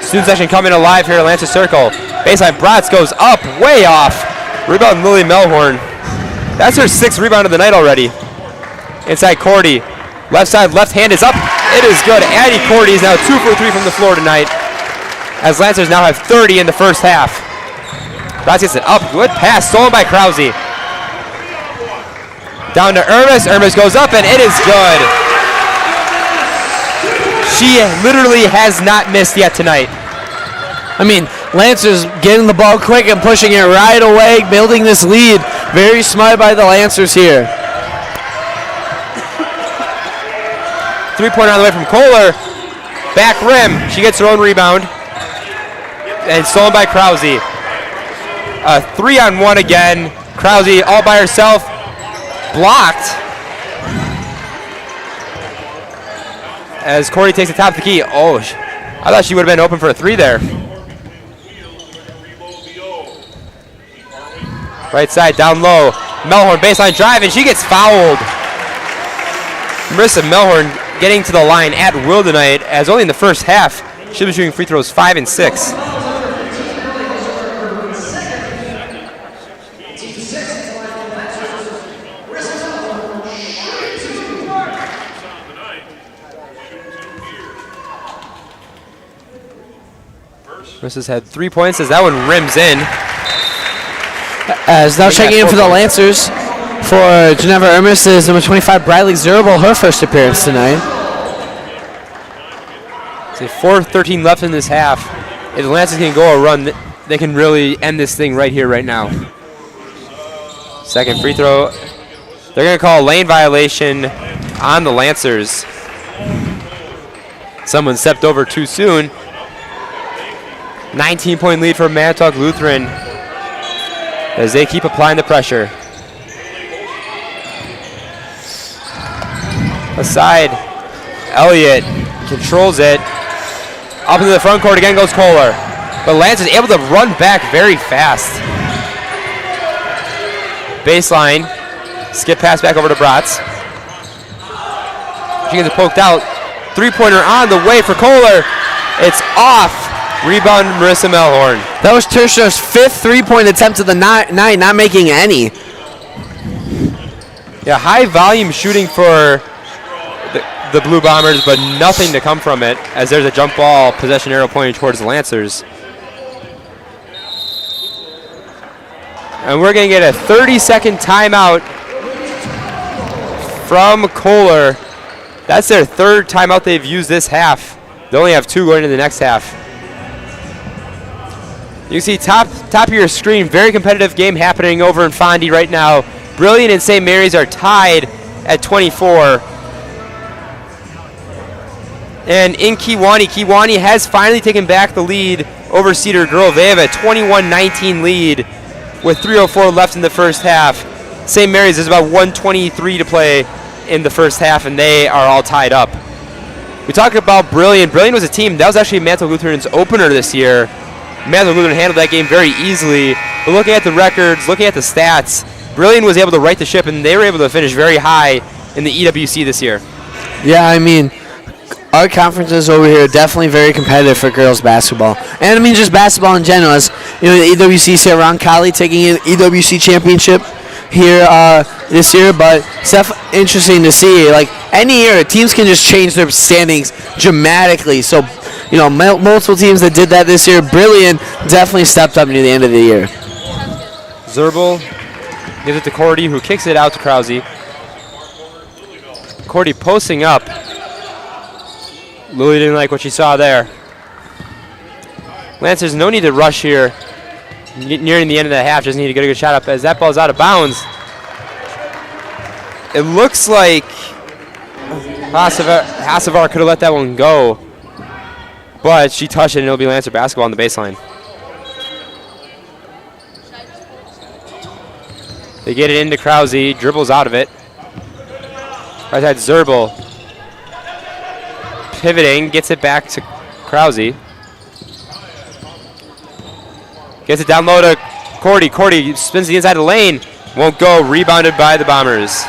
Student section coming alive here at Lancer Circle. Baseline, Bratz goes up, way off. Rebound Lily Melhorn. That's her 6th rebound of the night already. Inside Cordy. Left side, left hand is up. It is good. Addie Cordy is now 2 for 3 from the floor tonight, as Lancers now have 30 in the first half. Bratz gets it up. Good pass, stolen by Krause. Down to Ermis. Ermis goes up, and it is good. She literally has not missed yet tonight. I mean, Lancers getting the ball quick and pushing it right away, building this lead. Very smart by the Lancers here. Three-pointer on the way from Kohler. Back rim. She gets her own rebound. And stolen by Krause. 3-on-1 again. Krause all by herself. Blocked. As Cordy takes the top of the key. Oh, I thought she would have been open for a 3 there. Right side, down low. Melhorn baseline drive, and she gets fouled. Marissa Melhorn getting to the line at will tonight, as only in the first half she'll be shooting free throws 5 and 6. Marissa's had 3 points as that one rims in. As now checking in for the Lancers for Geneva Ermis is number 25, Bradley Zerbel, her first appearance tonight. So 4:13 left in this half. If the Lancers can go a run, they can really end this thing right here, right now. Second free throw. They're going to call a lane violation on the Lancers. Someone stepped over too soon. 19-point lead for Manitowoc Lutheran as they keep applying the pressure. Aside, Elliott controls it. Up into the front court again goes Kohler. But Lance is able to run back very fast. Baseline, skip pass back over to Bratz. She gets it poked out. Three-pointer on the way for Kohler. It's off. Rebound, Marissa Melhorn. That was Tersha's 5th three-point attempt of the night, not making any. Yeah, high volume shooting for the Blue Bombers, but nothing to come from it, as there's a jump ball possession arrow pointing towards the Lancers. And we're going to get a 30-second timeout from Kohler. That's their 3rd timeout they've used this half. They only have 2 going into the next half. You can see top of your screen, very competitive game happening over in Fondy right now. Brilliant and St. Mary's are tied at 24. And in Kewanee has finally taken back the lead over Cedar Grove. They have a 21-19 lead with 3:04 left in the first half. St. Mary's is about 1:23 to play in the first half, and they are all tied up. We talk about Brilliant. Brilliant was a team that was actually Manitowoc Lutheran's opener this year. Manitowoc Lutheran handled that game very easily. But looking at the records, looking at the stats, Brilliant was able to right the ship, and they were able to finish very high in the EWC this year. Yeah, I mean, our conferences over here are definitely very competitive for girls basketball. And I mean just basketball in general. As you know, the EWC Roncalli taking an EWC championship here this year, but it's definitely interesting to see. Like any year, teams can just change their standings dramatically. So, you know, multiple teams that did that this year. Brilliant definitely stepped up near the end of the year. Zerbel gives it to Cordy, who kicks it out to Krause. Cordy posting up. Lily didn't like what she saw there. Lancers, no need to rush here. Nearing the end of the half, just need to get a good shot up as that ball's out of bounds. It looks like Hasevar could have let that one go, but she touched it and it'll be Lancer basketball on the baseline. They get it into Krause, dribbles out of it. Right side Zerbal. Pivoting, gets it back to Krause. Gets it down low to Cordy. Cordy spins the inside of the lane. Won't go, rebounded by the Bombers.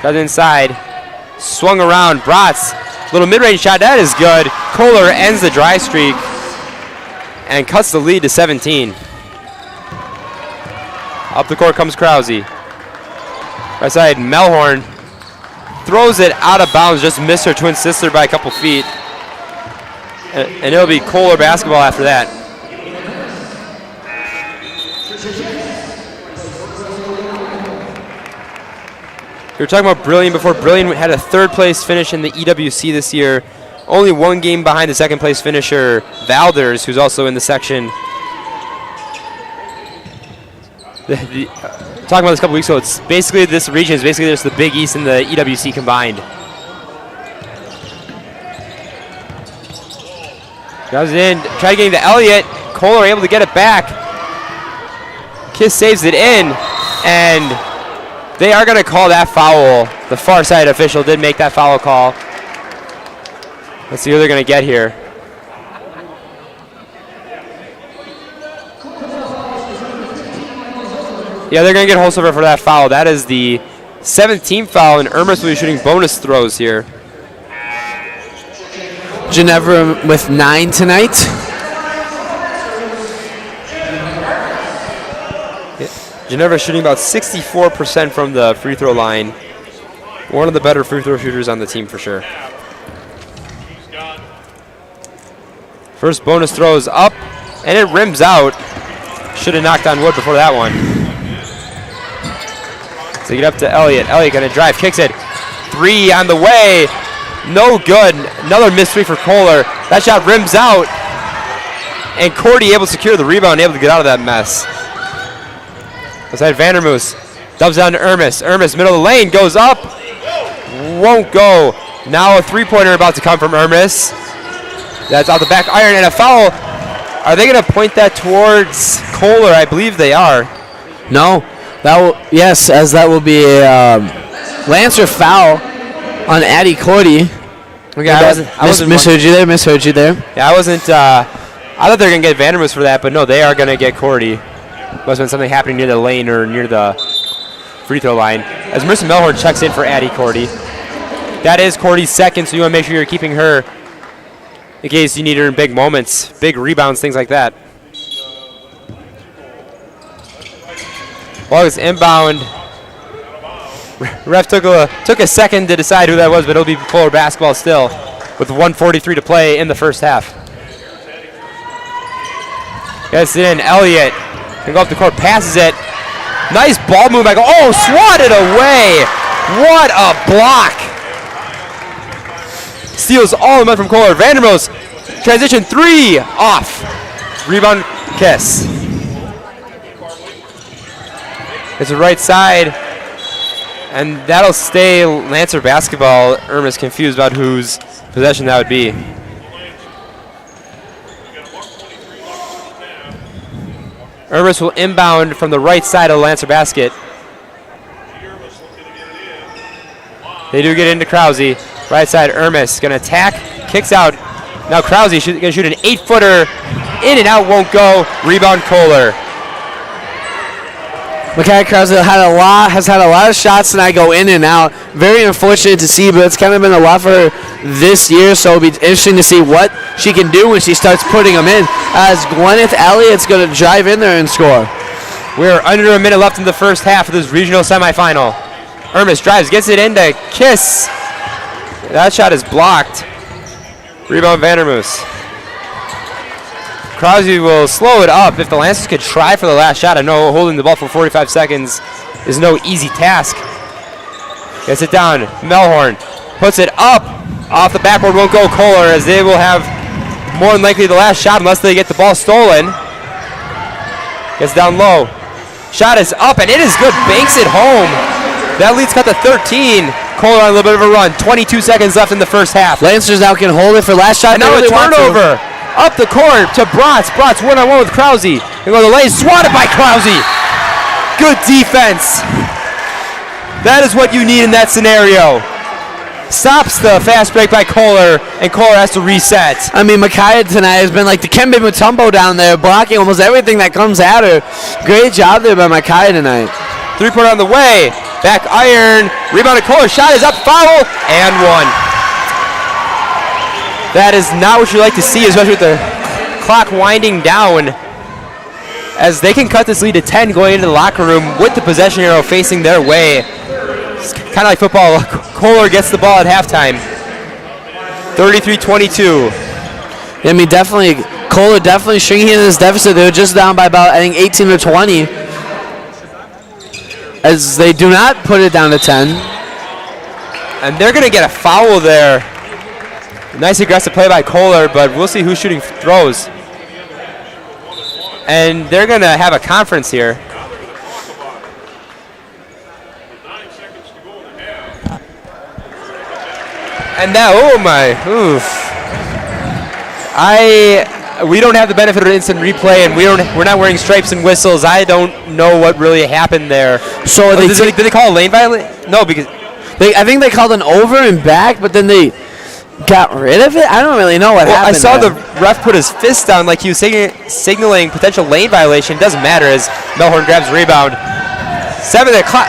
Got it inside. Swung around, Bratz. Little mid-range shot, that is good. Kohler ends the dry streak and cuts the lead to 17. Up the court comes Krause. Right side, Melhorn throws it out of bounds, just missed her twin sister by a couple feet. And it'll be Kohler basketball after that. We were talking about Brilliant before. Brilliant had a third place finish in the EWC this year. Only one game behind the second place finisher, Valders, who's also in the section. Talking about this a couple weeks ago, it's basically this region is basically just the Big East and the EWC combined. Goes in, try getting to Elliott. Kohler able to get it back. Kiss saves it in, and they are going to call that foul. The far side official did make that foul call. Let's see who they're going to get here. Yeah, they're going to get Holstover for that foul. That is the 17th foul, and Ermis will be shooting bonus throws here. Ginevra with 9 tonight. Ginevra shooting about 64% from the free throw line. One of the better free throw shooters on the team for sure. First bonus throw is up, and it rims out. Should have knocked on wood before that one. So get up to Elliott. Elliott gonna drive, kicks it. 3 on the way. No good. Another missed 3 for Kohler. That shot rims out. And Cordy able to secure the rebound, able to get out of that mess. Outside Vandermoos. Dubs down to Ermis. Ermis, middle of the lane, goes up. Won't go. Now a three-pointer about to come from Ermis. That's out the back iron and a foul. Are they going to point that towards Kohler? I believe they are. No. Yes, as that will be a Lancer foul on Addie Cordy. Okay, I misheard you there. Yeah, I wasn't. I thought they were gonna get Vandermoos for that, but no, they are gonna get Cordy. Must have been something happening near the lane or near the free throw line. As Marissa Melhorn checks in for Addie Cordy. That is Cordy's second, so you want to make sure you're keeping her in case you need her in big moments, big rebounds, things like that. Well, it's inbound. Ref took a second to decide who that was, but it'll be Kohler basketball still with 1:43 to play in the first half. Gets it in. Elliott can go up the court, passes it. Nice ball move. Oh, swatted away. What a block. Steals all the money from Kohler. Vandermoos, transition 3, off. Rebound, Kiss. It's the right side. And that'll stay Lancer basketball. Ermis confused about whose possession that would be. Ermis will inbound from the right side of the Lancer basket. They do get into Krause. Right side, Ermis gonna attack, kicks out. Now Krause gonna shoot an 8-footer. In and out, won't go. Rebound, Kohler. Micaiah Krause has had a lot of shots tonight go in and out. Very unfortunate to see, but it's kind of been a lot for her this year, so it'll be interesting to see what she can do when she starts putting them in, as Gwyneth Elliott's going to drive in there and score. We're under a minute left in the first half of this regional semifinal. Ermis drives, gets it into Kiss. That shot is blocked. Rebound, Vandermoos. Krause will slow it up. If the Lancers could try for the last shot, I know holding the ball for 45 seconds is no easy task. Gets it down. Melhorn puts it up. Off the backboard won't go. Kohler, as they will have more than likely the last shot unless they get the ball stolen. Gets down low. Shot is up, and it is good. Banks it home. That lead's cut to 13. Kohler on a little bit of a run. 22 seconds left in the first half. Lancers now can hold it for last shot. And now a turnover. Up the court to Bratz. Bratz one-on-one with Krause. They go to the lane, swatted by Krause. Good defense. That is what you need in that scenario. Stops the fast break by Kohler, and Kohler has to reset. I mean, Micaiah tonight has been like the Kembe Mutombo down there, blocking almost everything that comes at her. Great job there by Micaiah tonight. Three-pointer on the way. Back iron. Rebounded Kohler. Shot is up. Foul. And one. That is not what you like to see, especially with the clock winding down, as they can cut this lead to 10 going into the locker room with the possession arrow facing their way. It's kind of like football. Kohler gets the ball at halftime. 33-22. I mean, definitely, Kohler definitely shrinking in this deficit. They're just down by about, I think, 18 or 20. As they do not put it down to 10. And they're going to get a foul there. Nice aggressive play by Kohler, but we'll see who's shooting throws. And they're going to have a conference here. And that, oh my, oof. We don't have the benefit of instant replay, and we're not wearing stripes and whistles. I don't know what really happened there. So did they call a lane violation? No, because I think they called an over and back, but then they got rid of it. I don't really know what happened. I saw there. the ref put his fist down like he was signaling potential lane violation. Doesn't matter as Melhorn grabs the rebound. 7 o'clock.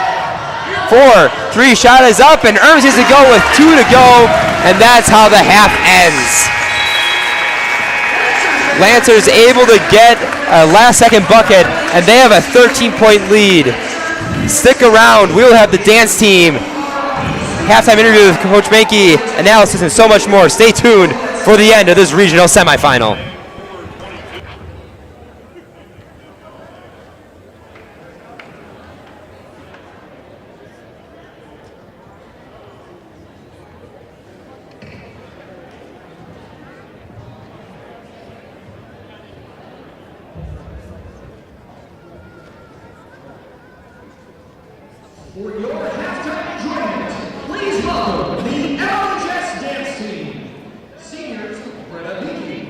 4, 3, shot is up, and Irms gets to go with 2 to go, and that's how the half ends. Lancers able to get a last-second bucket, and they have a 13-point lead. Stick around. We'll have the dance team, halftime interview with Coach Mankey, analysis, and so much more. Stay tuned for the end of this regional semifinal. For your halftime enjoyment, please welcome the MLHS dance team. Seniors, Greta Leakey,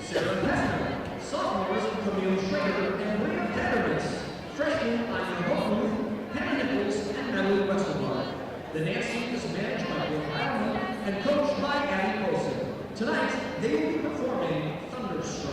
Sarah Kessler. Sophomores, Camille Schrader and Rita Dettermans. Freshmen, Anya Hoffman, Hannah Nichols, and Natalie Westergaard. The dance team is managed by Bill Ireland and coached by Abby Olson. Tonight, they will be performing Thunderstruck.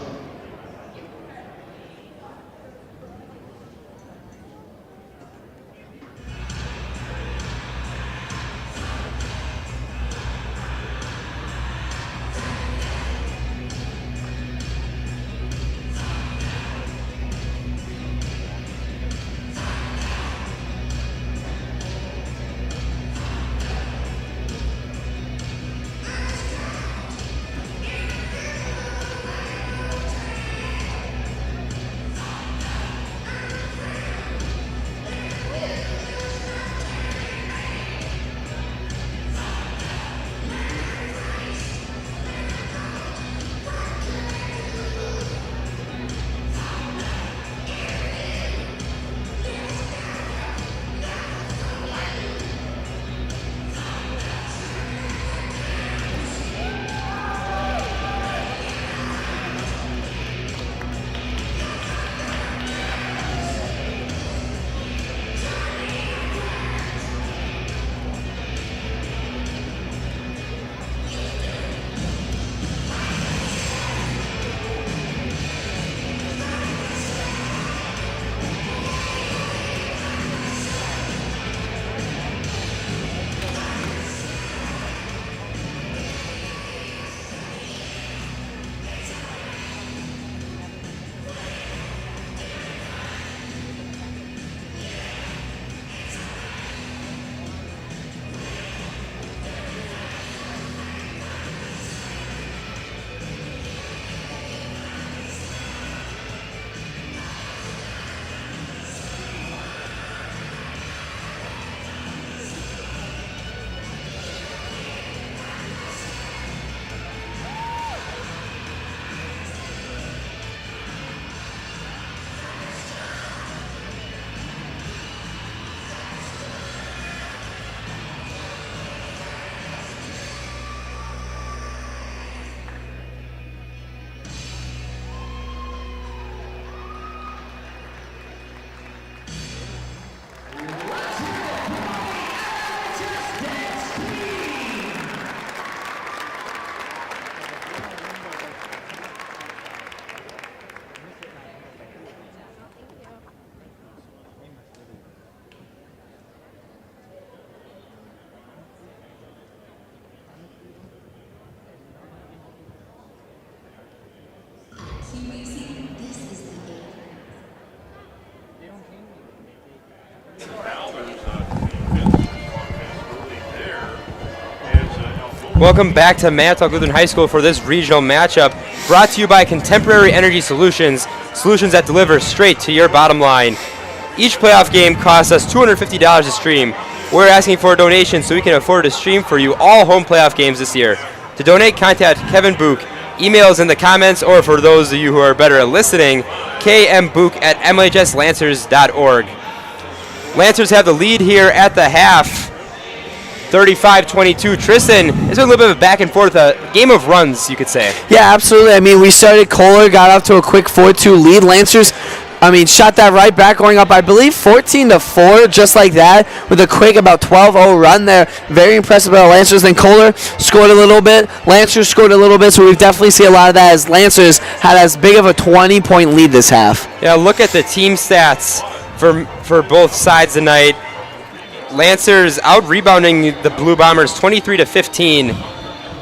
Welcome back to Manitowoc Lutheran High School for this regional matchup, brought to you by Contemporary Energy Solutions, solutions that deliver straight to your bottom line. Each playoff game costs us $250 to stream. We're asking for a donation so we can afford to stream for you all home playoff games this year. To donate, contact Kevin Book. Emails in the comments, or for those of you who are better at listening, kmbook@mlhslancers.org. Lancers have the lead here at the half, 35-22. Tristan, it's been a little bit of a back and forth, a game of runs, you could say. Yeah, absolutely. I mean, we started Kohler, got off to a quick 4-2 lead. Lancers, shot that right back, going up, I believe, 14-4, just like that, with a quick about 12-0 run there. Very impressive by the Lancers. Then Kohler scored a little bit. Lancers scored a little bit, so we've definitely seen a lot of that as Lancers had as big of a 20-point lead this half. Yeah, look at the team stats for both sides tonight. Lancers out-rebounding the Blue Bombers 23-15,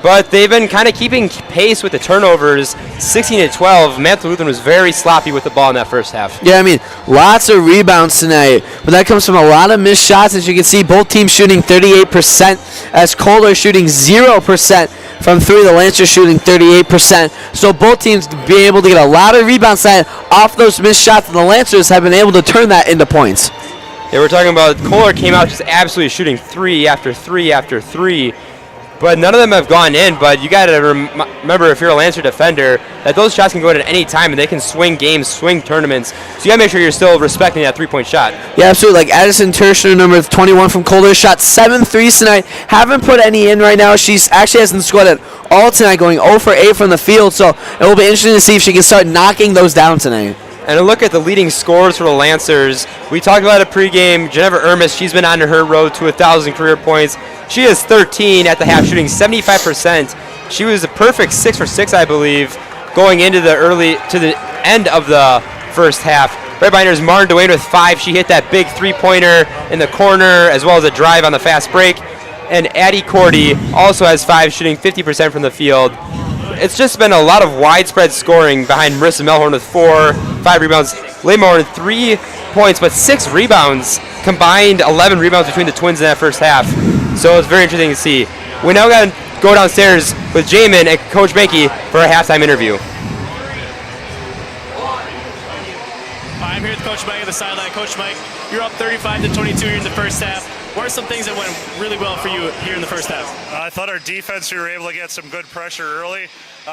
but they've been kind of keeping pace with the turnovers, 16-12. Manitowoc Lutheran was very sloppy with the ball in that first half. Yeah, lots of rebounds tonight, but that comes from a lot of missed shots. As you can see, both teams shooting 38%, as Kohler shooting 0% from three, the Lancers shooting 38%. So both teams being able to get a lot of rebounds tonight off those missed shots, and the Lancers have been able to turn that into points. Yeah, we're talking about Kohler came out just absolutely shooting 3 after 3 after 3, but none of them have gone in. But you got to remember, if you're a Lancer defender, that those shots can go in at any time, and they can swing games, swing tournaments. So you got to make sure you're still respecting that three-point shot. Yeah, absolutely. Like Addison Tershner, number 21 from Kohler, shot 7 threes tonight. Haven't put any in right now. She's actually hasn't scored at all tonight, going 0 for 8 from the field. So it will be interesting to see if she can start knocking those down tonight. And a look at the leading scorers for the Lancers. We talked about it pregame. Geneva Ermis, she's been on her road to 1,000 career points. She is 13 at the half, shooting 75%. She was a perfect 6 for 6, I believe, going into the end of the first half. Right behind her is Martin Duane with 5. She hit that big three-pointer in the corner, as well as a drive on the fast break. And Addie Cordy also has 5, shooting 50% from the field. It's just been a lot of widespread scoring behind Marissa Melhorn with 4, 5 rebounds. Leigh Melhorn 3 points, but 6 rebounds. Combined 11 rebounds between the Twins in that first half. So it's very interesting to see. We now got to go downstairs with Jamin and Coach Banky for a halftime interview. I'm here with Coach Mike at the sideline. Coach Mike, you're up 35-22 here in the first half. What are some things that went really well for you here in the first half? I thought our defense, we were able to get some good pressure early.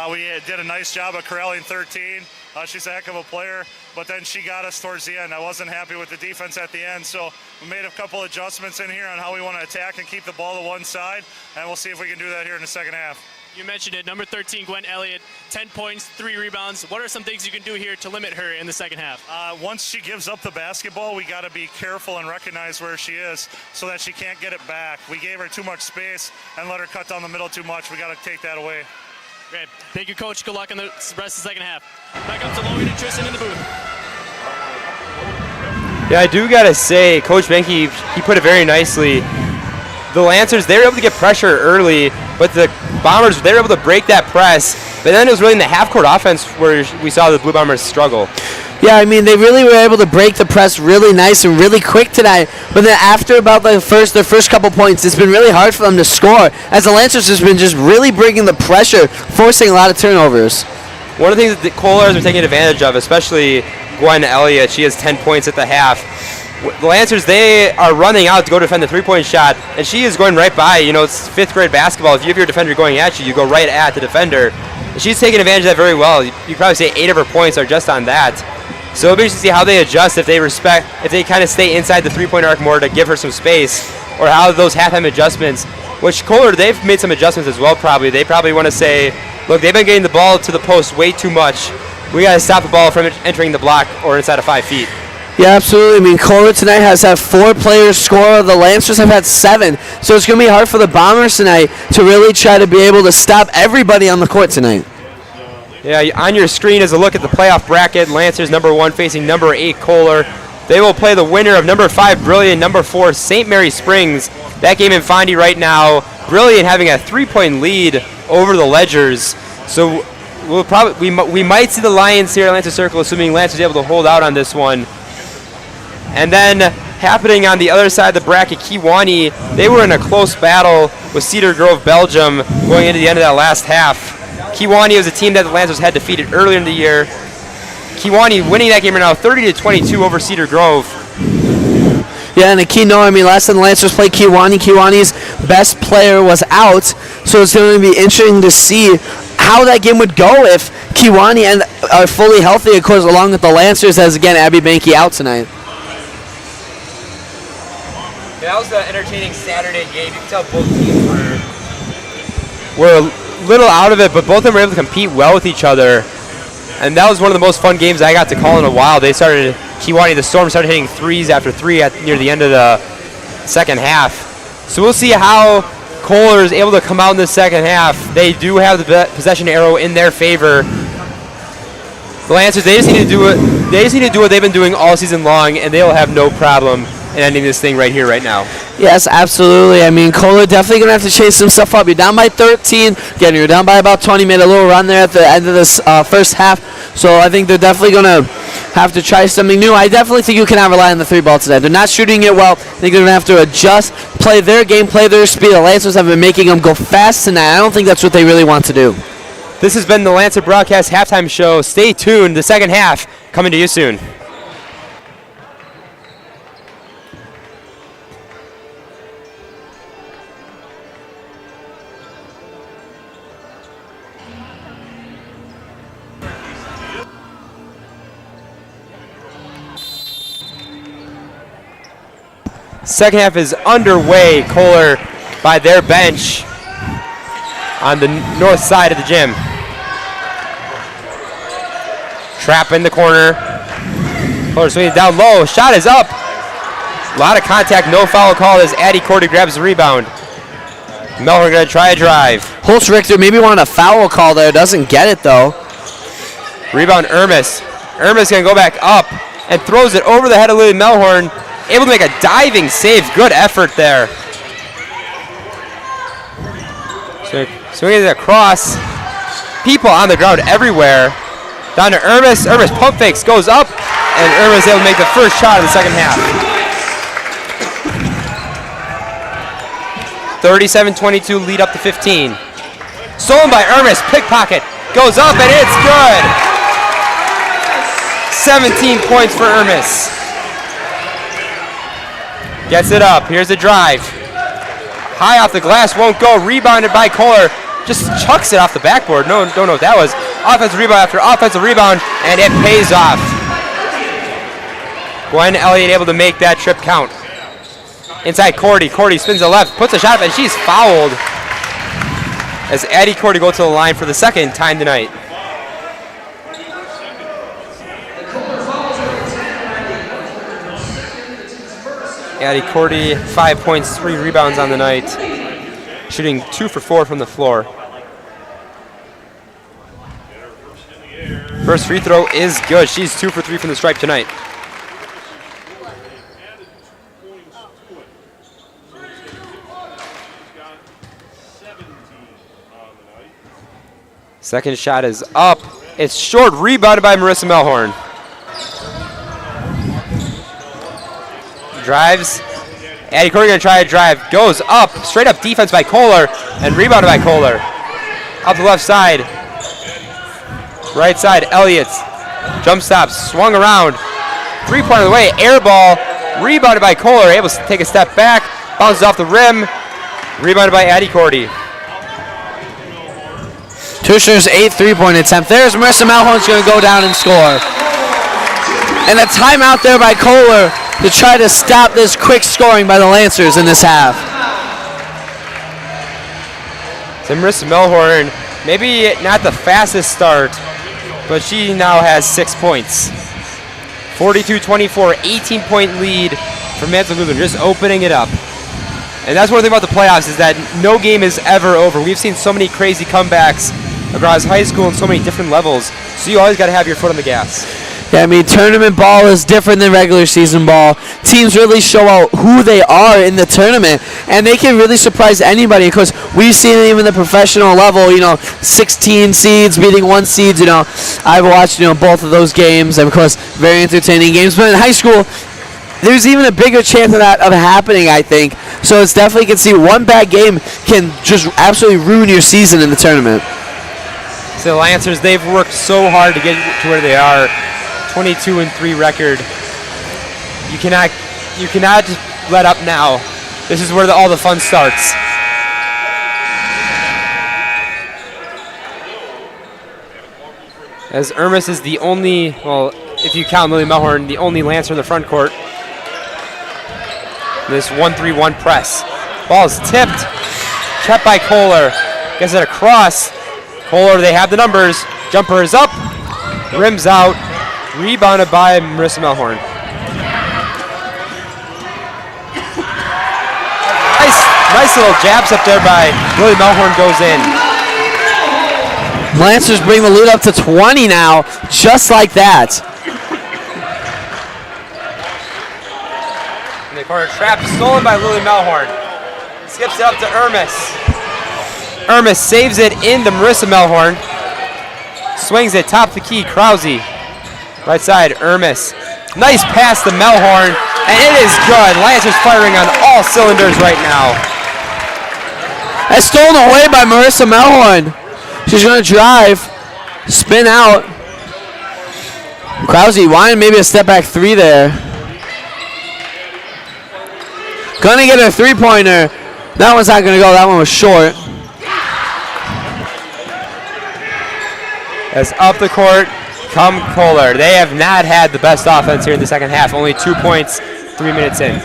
We did a nice job of corralling 13. She's a heck of a player, but then she got us towards the end. I wasn't happy with the defense at the end, so we made a couple adjustments in here on how we want to attack and keep the ball to one side, and we'll see if we can do that here in the second half. You mentioned it, number 13, Gwen Elliott, 10 points, 3 rebounds. What are some things you can do here to limit her in the second half? Once she gives up the basketball, we got to be careful and recognize where she is so that she can't get it back. We gave her too much space and let her cut down the middle too much. We got to take that away. Great. Thank you, Coach. Good luck in the rest of the second half. Back up to Logan and Tristan in the booth. Yeah, I do got to say, Coach Banky, he put it very nicely. The Lancers, they were able to get pressure early, but the Bombers, they were able to break that press. But then it was really in the half-court offense where we saw the Blue Bombers struggle. Yeah, they really were able to break the press really nice and really quick tonight. But then after about their first couple points, it's been really hard for them to score, as the Lancers has been just really bringing the pressure, forcing a lot of turnovers. One of the things that the Kohler has been taking advantage of, especially Gwen Elliott, she has 10 points at the half. The Lancers, they are running out to go defend the three-point shot, and she is going right by. It's 5th grade basketball. If you have your defender going at you, you go right at the defender. And she's taking advantage of that very well. You probably say 8 of her points are just on that. So it'll be interesting to see how they adjust, if they kind of stay inside the three-point arc more to give her some space, or how those halftime adjustments, which Kohler, they've made some adjustments as well probably. They probably want to say, look, they've been getting the ball to the post way too much. We got to stop the ball from entering the block or inside of 5 feet. Yeah, absolutely. Kohler tonight has had 4 players score. The Lancers have had 7. So it's going to be hard for the Bombers tonight to really try to be able to stop everybody on the court tonight. Yeah, on your screen is a look at the playoff bracket. Lancers number 1 facing number 8 Kohler. They will play the winner of number 5 Brilliant, number 4 St. Mary Springs. That game in Fondy right now. Brilliant having a 3-point lead over the Ledgers. So we might see the Lions here at Lancer Circle, assuming Lancer's able to hold out on this one. And then happening on the other side of the bracket, Kewanee, they were in a close battle with Cedar Grove, Belgium, going into the end of that last half. Kewanee was a team that the Lancers had defeated earlier in the year. Kewanee winning that game right now 30-22 over Cedar Grove. Yeah, and a key note, I mean, last time the Lancers played Kewanee, Kewanee's best player was out, so it's going to be interesting to see how that game would go if Kewanee are fully healthy, of course, along with the Lancers, as again, Abby Banky out tonight. Yeah, that was an entertaining Saturday game. You can tell both teams were a little out of it, but both of them were able to compete well with each other. And that was one of the most fun games I got to call in a while. Kewanee, the Storm, started hitting threes after three near the end of the second half. So we'll see how Kohler is able to come out in the second half. They do have the possession arrow in their favor. The Lancers, they just need to do it. They just need to do what they've been doing all season long, and they'll have no problem in ending this thing right here, right now. Yes, absolutely. I mean, Kohler definitely going to have to chase some stuff up. You're down by 13. Again, you're down by about 20. Made a little run there at the end of this first half. So I think they're definitely going to have to try something new. I definitely think you cannot rely on the three ball today. They're not shooting it well. I think they're going to have to adjust, play their game, play their speed. The Lancers have been making them go fast tonight. I don't think that's what they really want to do. This has been the Lancer Broadcast Halftime Show. Stay tuned. The second half coming to you soon. Second half is underway. Kohler by their bench on the north side of the gym. Trap in the corner. Kohler swinging down low. Shot is up. A lot of contact. No foul call as Addie Cordy grabs the rebound. Melhorn going to try a drive. Holtz Richter maybe wanted a foul call there. Doesn't get it, though. Rebound, Ermis. Ermis going to go back up and throws it over the head of Lily Melhorn. Able to make a diving save. Good effort there. Swinging it across. People on the ground everywhere. Down to Ermis. Ermis pump fakes, goes up, and Ermis able to make the first shot of the second half. 37-22 lead up to 15. Stolen by Ermis. Pickpocket goes up, and it's good. 17 points for Ermis. Gets it up. Here's the drive. High off the glass, won't go. Rebounded by Kohler. Just chucks it off the backboard. No, don't know what that was. Offensive rebound after offensive rebound, and it pays off. Gwen Elliott able to make that trip count. Inside Cordy. Cordy spins the left, puts a shot up, and she's fouled. As Addie Cordy goes to the line for the second time tonight. Addie Cordy, 5 points, 3 rebounds on the night. Shooting 2 for 4 from the floor. First free throw is good. She's 2 for 3 from the stripe tonight. Second shot is up. It's short, rebounded by Marissa Melhorn. Drives. Addie Cordy gonna try a drive. Goes up. Straight up defense by Kohler and rebounded by Kohler. Up the left side. Right side, Elliott. Jump stop, swung around. 3-pointer away, air ball. Rebounded by Kohler. Able to take a step back. Bounces off the rim. Rebounded by Addie Cordy. Tushner's 8th three-point attempt. There's Marissa Melhorn's going to go down and score. And a timeout there by Kohler to try to stop this quick scoring by the Lancers in this half. So Marissa Melhorn, maybe not the fastest start, but she now has 6 points. 42-24, 18-point lead for Mansell Lutheran, just opening it up. And that's one thing about the playoffs is that no game is ever over. We've seen so many crazy comebacks across high school and so many different levels, so you always got to have your foot on the gas. Yeah, I mean, tournament ball is different than regular season ball. Teams really show out who they are in the tournament, and they can really surprise anybody. Because we've seen it even the professional level, 16 seeds beating 1 seeds. I've watched, both of those games, and of course, very entertaining games. But in high school, there's even a bigger chance of that happening, I think. So it's definitely, you can see one bad game can just absolutely ruin your season in the tournament. So the Lancers, they've worked so hard to get to where they are. 22-3 record. You cannot just let up now. This is where all the fun starts. As Ermis is the only, well, if you count Lily Melhorn, the only Lancer in the front court. This 1-3-1 press. Ball is tipped, kept by Kohler. Gets it across. Kohler, they have the numbers. Jumper is up, rims out, rebounded by Marissa Melhorn. Nice little jabs up there by Lily Melhorn, goes in. Lancers bring the lead up to 20 now, just like that. In the corner, trap stolen by Lily Melhorn. Skips it up to Ermis. Ermis saves it into Marissa Melhorn. Swings it top the key, Krause. Right side, Ermis. Nice pass to Melhorn, and it is good. Lancers firing on all cylinders right now. That's stolen away by Marissa Melhorn. She's going to drive, spin out. Krause wanted maybe a step back three there. Gonna get a three-pointer. That one's not gonna go, that one was short. As up the court come Kohler. They have not had the best offense here in the second half. Only 2 points, 3 minutes in.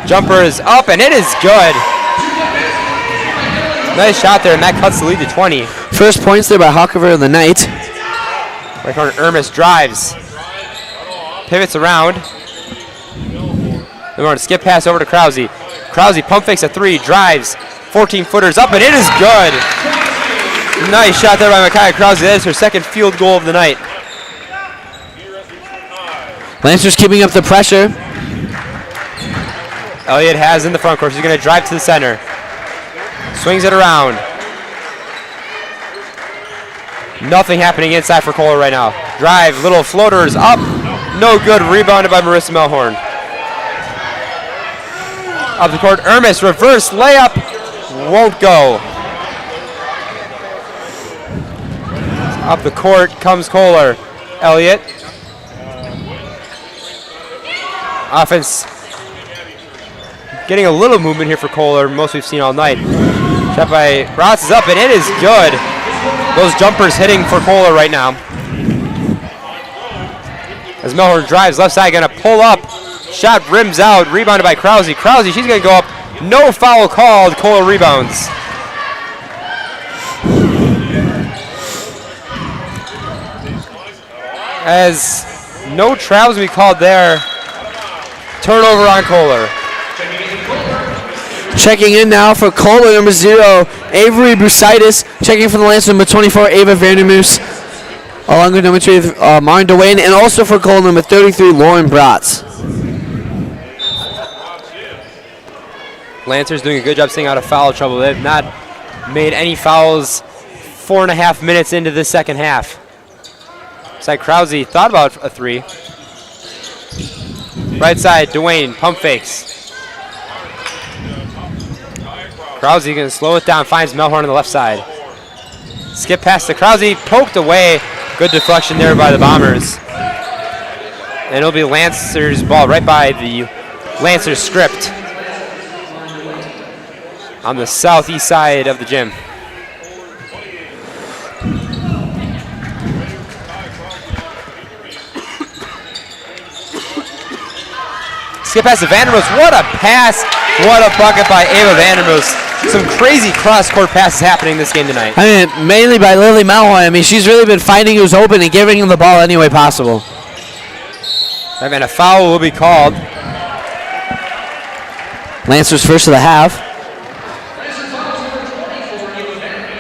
Jumper is up, and it is good. Nice shot there, and that cuts the lead to 20. First points there by Hawkever of the night. Right corner, Ermis drives. Pivots around. They want to skip pass over to Krause. Krause pump fakes a three, drives. 14-footers up, and it is good. Nice shot there by Micaiah Krause. That is her second field goal of the night. Lancers keeping up the pressure. Elliott has in the front court. She's going to drive to the center. Swings it around. Nothing happening inside for Kohler right now. Drive, little floaters up. No good. Rebounded by Marissa Melhorn. Up the court, Ermis, reverse layup. Won't go. Up the court comes Kohler. Elliott. Offense getting a little movement here for Kohler, most we've seen all night. Shot by Rotz is up, and it is good. Those jumpers hitting for Kohler right now. As Melhorn drives left side, gonna pull up. Shot rims out, rebounded by Krause. Krause, she's gonna go up. No foul called, Kohler rebounds. As no travels we called there. Turnover on Kohler. Checking in now for Kohler, number 0, Avery Brusaitis. Checking for the Lancers, number 24, Ava Vandermoos. Along with number 3, Marin DeWayne. And also for Kohler, number 33, Lauren Bratz. Lancers doing a good job staying out of foul trouble. They've not made any fouls 4.5 minutes into the second half. Side Krause thought about a three. Right side, DeWayne, pump fakes. Krause going to slow it down, finds Melhorn on the left side. Skip past to Krause, poked away. Good deflection there by the Bombers. And it'll be Lancers ball right by the Lancers script on the southeast side of the gym. Skip pass to Vandermoos. What a pass. What a bucket by Ava Vandermoos. Some crazy cross-court passes happening this game tonight. I mean, mainly by Lily Melhorn. I mean, she's really been finding who's open and giving him the ball any way possible. And a foul will be called. Lancers first of the half.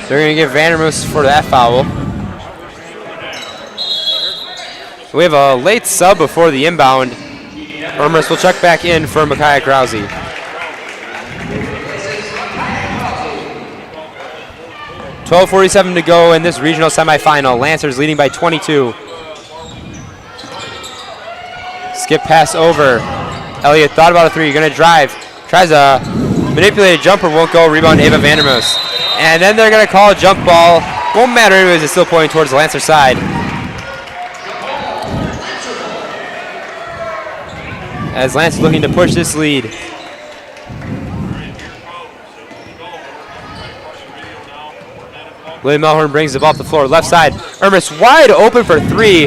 They're going to give Vandermoos for that foul. We have a late sub before the inbound. Ermis will check back in for Micaiah Krause. .12:47 to go in this regional semifinal. Lancers leading by 22. Skip pass over. Elliott thought about a three. You're going to drive Tries a manipulated jumper, won't go. Rebound, Ava Vandermoos. And then they're going to call a jump ball. Won't matter anyways, it's still pointing towards the Lancer side. As Lance is looking to push this lead. William Melhorn brings the ball up the floor. Left side, Ermis wide open for three.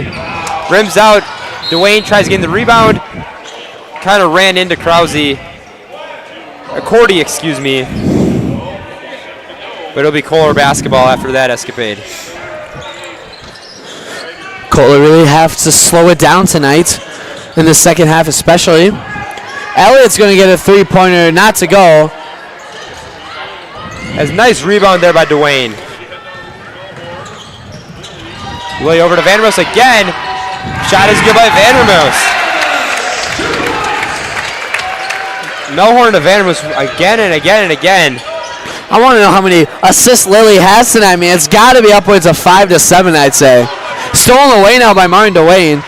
Rims out. Dwayne tries to get the rebound. Kind of ran into Cordy, excuse me. But it'll be Kohler basketball after that escapade. Kohler really have to slow it down tonight, in the second half especially. Elliott's going to get a three-pointer, not to go. As nice rebound there by Dwayne. Willie over to Vandermoos again. Shot is good by Vandermoos. Melhorn to Vandermoos again and again and again. I want to know how many assists Lily has tonight. I mean, it's got to be upwards of 5 to 7, I'd say. Stolen away now by Martin Dwayne.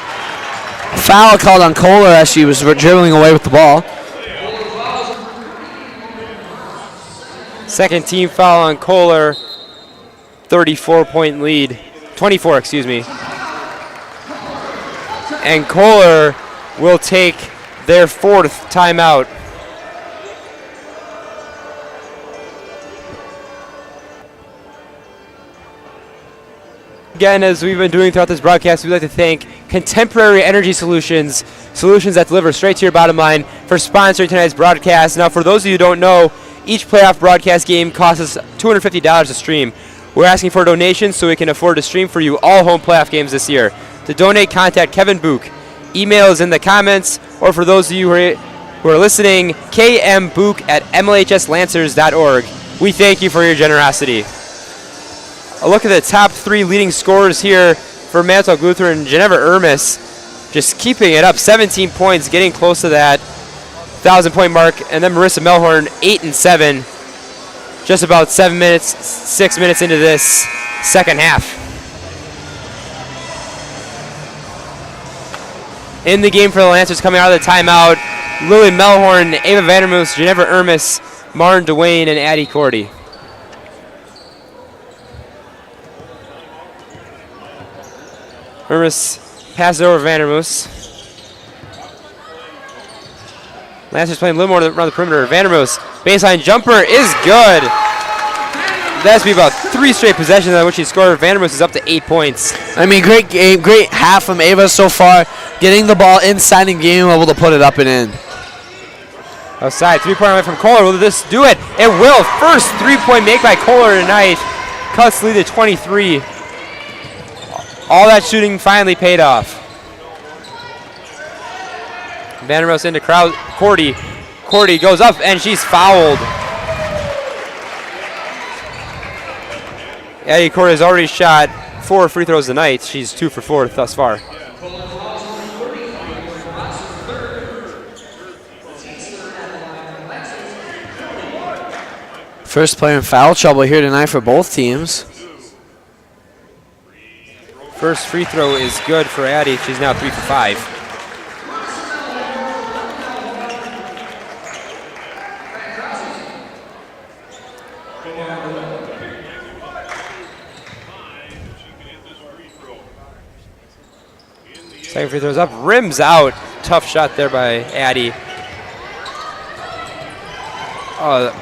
Foul called on Kohler as she was dribbling away with the ball. Second team foul on Kohler. 34-point lead. 24, excuse me. And Kohler will take their fourth timeout. Again, as we've been doing throughout this broadcast, we'd like to thank Contemporary Energy Solutions, solutions that deliver straight to your bottom line, for sponsoring tonight's broadcast. Now, for those of you who don't know, each playoff broadcast game costs us $250 to stream. We're asking for donations so we can afford to stream for you all home playoff games this year. To donate, contact Kevin Book. Email is in the comments, or for those of you who are listening, kmbook@mlhslancers.org. We thank you for your generosity. A look at the top three leading scorers here for Manitowoc Lutheran. Geneva Ermis just keeping it up, 17 points, getting close to that 1,000-point mark. And then Marissa Melhorn, 8 and 7, just about 6 minutes into this second half. In the game for the Lancers, coming out of the timeout, Lily Melhorn, Ava Vandermoos, Geneva Ermis, Martin Dwayne, and Addie Cordy. Ermis passes over Vandermoos. Lancers playing a little more around the perimeter. Vandermoos, baseline jumper is good. That's be about 3 straight possessions on which he scored. Vandermoos is up to 8 points. I mean, great game, great half from Ava so far, getting the ball inside and being able to put it up and in. Outside, 3-point away from Kohler. Will this do it? It will. First 3-point make by Kohler tonight. Cuts lead to 23. All that shooting finally paid off. Vandermoos into crowd. Cordy. Cordy goes up and she's fouled. Addie Cordy has already shot 4 free throws tonight. She's 2 for 4 thus far. First player in foul trouble here tonight for both teams. First free throw is good for Addie. She's now 3 for 5. Second free throw's up, rims out. Tough shot there by Addie.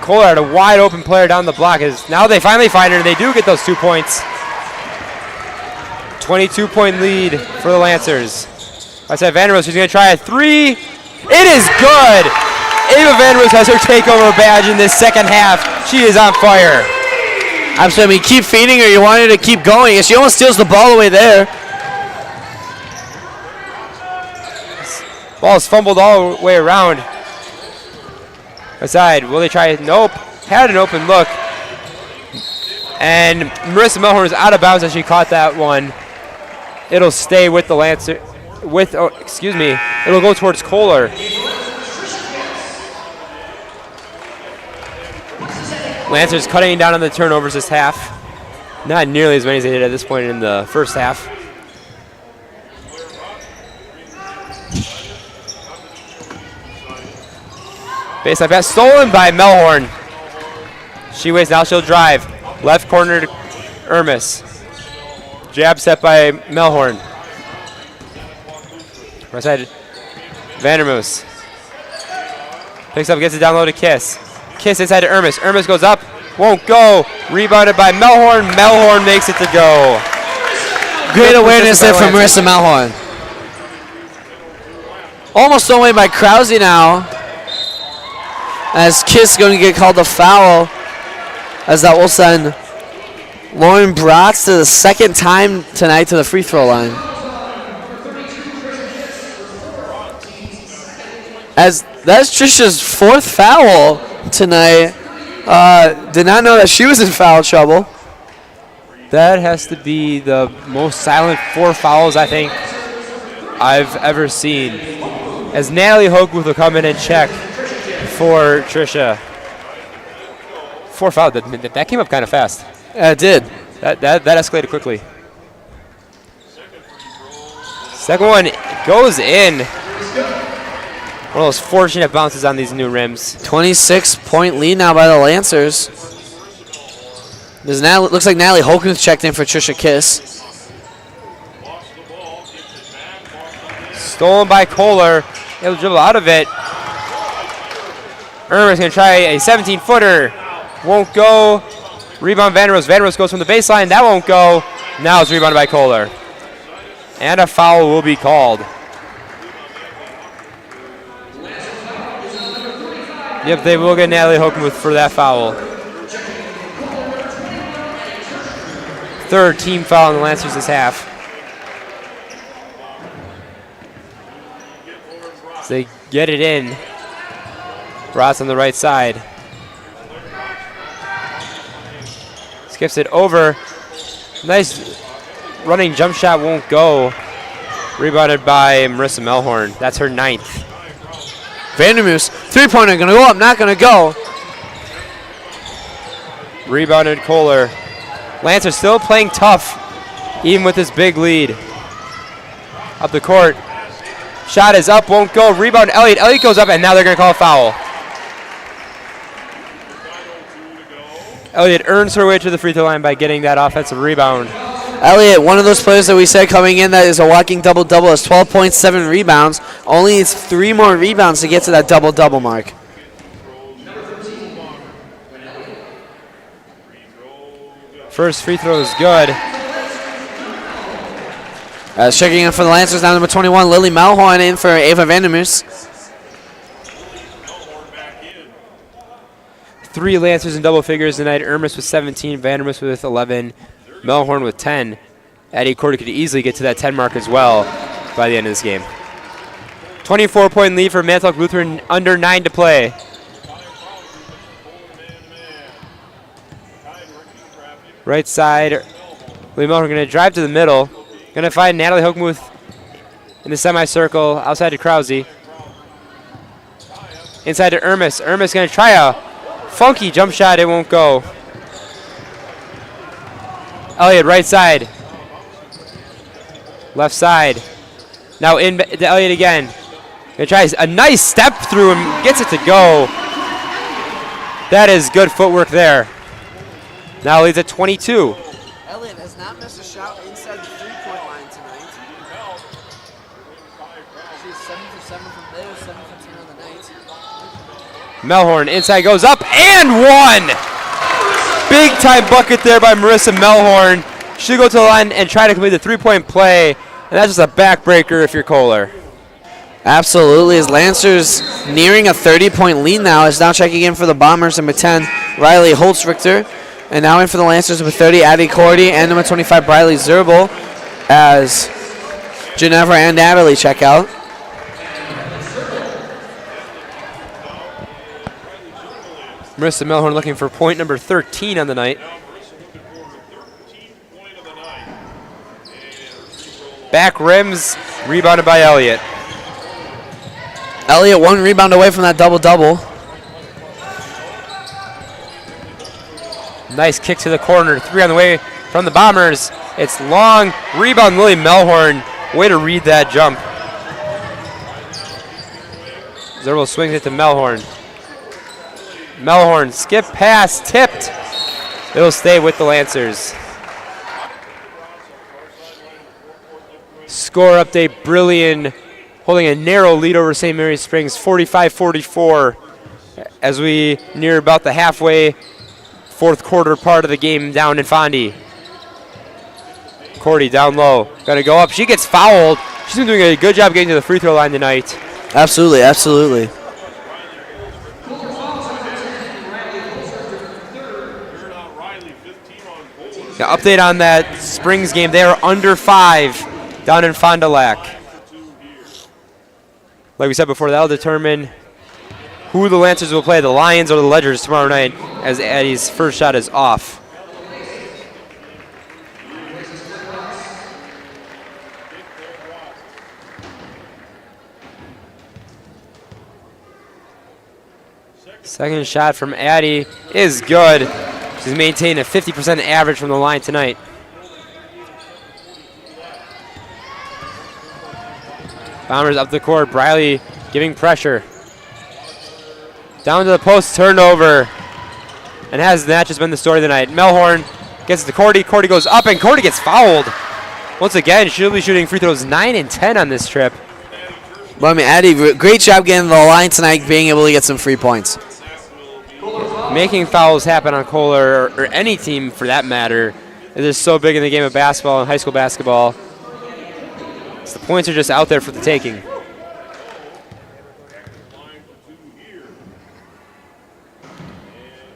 Kohler had a wide open player down the block. Now they finally find her and they do get those 2 points. 22-point lead for the Lancers. I said Vandermoos, she's going to try a 3. It is good. Ava Vandermoos has her takeover badge in this second half. She is on fire. Absolutely. I mean, keep feeding her. You want her to keep going. She almost steals the ball away there. Ball is fumbled all the way around. Aside, will they try it? Nope. Had an open look. And Marissa Melhorn is out of bounds as she caught that one. It'll stay with the Lancer. It'll go towards Kohler. Lancers cutting down on the turnovers this half. Not nearly as many as they did at this point in the first half. Baseline pass stolen by Melhorn. She waits, now she'll drive. Left corner to Ermis. Jab set by Melhorn. Right side, Vandermoos. Picks up, gets it down low to Kiss. Kiss inside to Ermis. Ermis goes up, won't go. Rebounded by Melhorn. Melhorn makes it to go. Great awareness there from Marissa Melhorn. Almost thrown away by Krause now. As Kiss going to get called a foul. As that will send Lauren Bratz to the second time tonight to the free throw line. As that's Trisha's fourth foul tonight. Did not know that she was in foul trouble. That has to be the most silent 4 fouls I think I've ever seen. As Natalie Hochmuth will come in and check for Trisha. 4 fouls. That came up kind of fast. Yeah, it did. That escalated quickly. Second one goes in. One of those fortunate bounces on these new rims. 26-point lead now by the Lancers. Looks like Natalie Hochmuth checked in for Trisha Kiss. Stolen by Kohler. He'll dribble out of it. Irma's going to try a 17-footer. Won't go. Rebound Vandermoos. Vandermoos goes from the baseline. That won't go. Now it's rebounded by Kohler. And a foul will be called. Yep, they will get Natalie Hochmuth for that foul. Third team foul on the Lancers this half. So they get it in. Ross on the right side. Skips it over. Nice running jump shot, won't go. Rebounded by Marissa Melhorn. That's her 9th. Vandermoos, three-pointer, gonna go up, not gonna go. Rebounded Kohler. Lancer still playing tough, even with this big lead. Up the court. Shot is up, won't go. Rebound Elliott. Elliott goes up, and now they're gonna call a foul. Elliott earns her way to the free throw line by getting that offensive rebound. Elliott, one of those players that we said coming in that is a walking double-double, has 12.7 rebounds. Only needs 3 more rebounds to get to that double-double mark. First free throw is good. Checking in for the Lancers, now number 21, Lily Melhorn in for Ava Vandermoos. 3 Lancers in double figures tonight. Ermis with 17, Vandermoos with 11, Melhorn with 10. Addie Cordy could easily get to that 10 mark as well by the end of this game. 24-point lead for Manitowoc Lutheran, under 9 to play. Right side, Lily Melhorn going to drive to the middle. Going to find Natalie Hochmuth in the semicircle outside to Krause. Inside to Ermis. Ermis going to try a funky jump shot. It won't go. Elliott, right side. Left side. Now in to Elliott again. He tries a nice step through and gets it to go. That is good footwork there. Now leads at 22. Elliott has not missed a shot inside the three-point line tonight. She's 7 for 7 from there, 7 for 10 on the night. Melhorn inside goes up and one. Big time bucket there by Marissa Melhorn. She'll go to the line and try to complete the 3-point play. And that's just a backbreaker if you're Kohler. Absolutely. As Lancers nearing a 30-point lead now. Is now checking in for the Bombers, number 10, Riley Holtzrichter. And now in for the Lancers, number 30, Addie Cordy, and number 25, Briley Zerbel, as Ginevra and Natalie check out. Marissa Melhorn looking for point number 13 on the night. Back rims, rebounded by Elliott. Elliott 1 rebound away from that double-double. Nice kick to the corner. 3 on the way from the Bombers. It's long. Rebound, Lily Melhorn. Way to read that jump. Zerbel swings it to Melhorn. Melhorn, skip pass, tipped. It'll stay with the Lancers. Score update, Brilliant holding a narrow lead over St. Mary's Springs, 45-44, as we near about the halfway fourth quarter part of the game down in Fondy. Cordy down low, gonna go up. She gets fouled. She's been doing a good job getting to the free throw line tonight. Absolutely, absolutely. Now, update on that Springs game. They are under 5 down in Fond du Lac. Like we said before, that'll determine who the Lancers will play, the Lions or the Ledgers tomorrow night, as Addie's first shot is off. Second shot from Addie is good. She's maintained a 50% average from the line tonight. Bombers up the court. Briley giving pressure. Down to the post, turnover. And has that just been the story of the night? Melhorn gets to Cordy. Cordy goes up, and Cordy gets fouled. Once again, she'll be shooting free throws 9 and 10 on this trip. Well, I mean, Addie, great job getting to the line tonight, being able to get some free points. Making fouls happen on Kohler, or any team for that matter, it is so big in the game of basketball and high school basketball. So the points are just out there for the taking.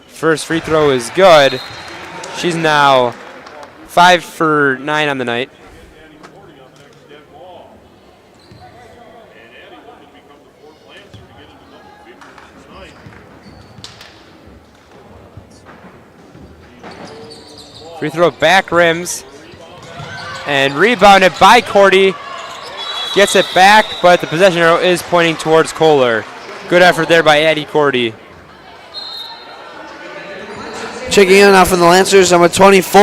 First free throw is good. She's now 5 for 9 on the night. Free throw back rims. And rebounded by Cordy. Gets it back, but the possession arrow is pointing towards Kohler. Good effort there by Addie Cordy. Checking in now from the Lancers, number 24,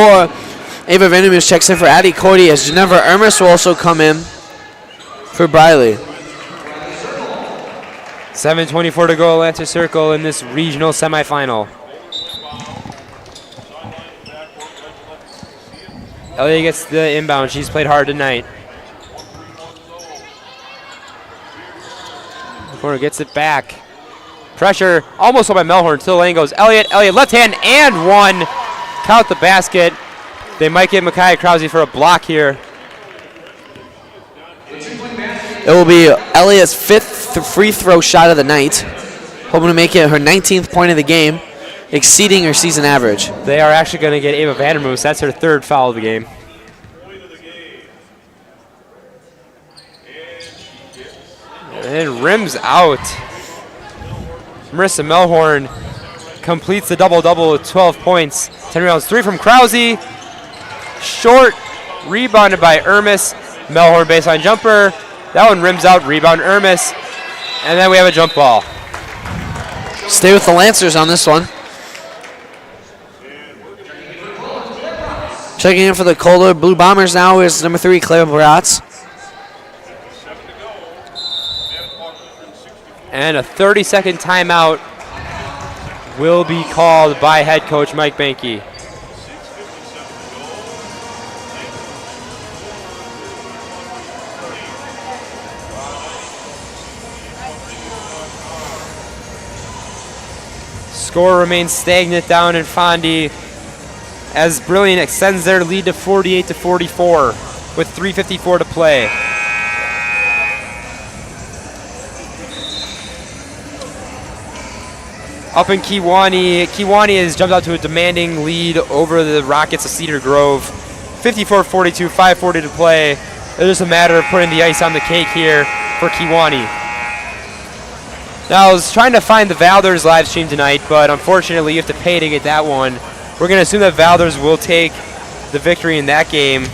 Ava Vandermeers checks in for Addie Cordy, as Jennifer Ermis will also come in for Briley. 7:24 to go, Lancer Circle in this regional semifinal. Elliott gets the inbound. She's played hard tonight. Corner gets it back. Pressure almost on by Melhorn until the lane goes. Elliott, left hand and one. Count the basket. They might give Micaiah Krause for a block here. It will be Elliott's 5th free throw shot of the night, hoping to make it her 19th point of the game, exceeding her season average. They are actually going to get Ava Vandermoos. That's her 3rd foul of the game. And rims out. Marissa Melhorn completes the double-double with 12 points. 10 rebounds, 3 from Krause. Short, rebounded by Ermis. Melhorn baseline jumper. That one rims out, rebound Ermis. And then we have a jump ball. Stay with the Lancers on this one. Checking in for the Kohler Blue Bombers now is number 3, Claire Bratz. And a 30-second timeout will be called by head coach Mike Banke. Score remains stagnant down in Fondy as Brilliant extends their lead to 48-44 with 3:54 to play. Up in Kewanee, Kewanee has jumped out to a demanding lead over the Rockets of Cedar Grove. 54-42, 5:40 to play. It's just a matter of putting the ice on the cake here for Kewanee. Now, I was trying to find the Valders live stream tonight, but unfortunately you have to pay to get that one. We're going to assume that Valders will take the victory in that game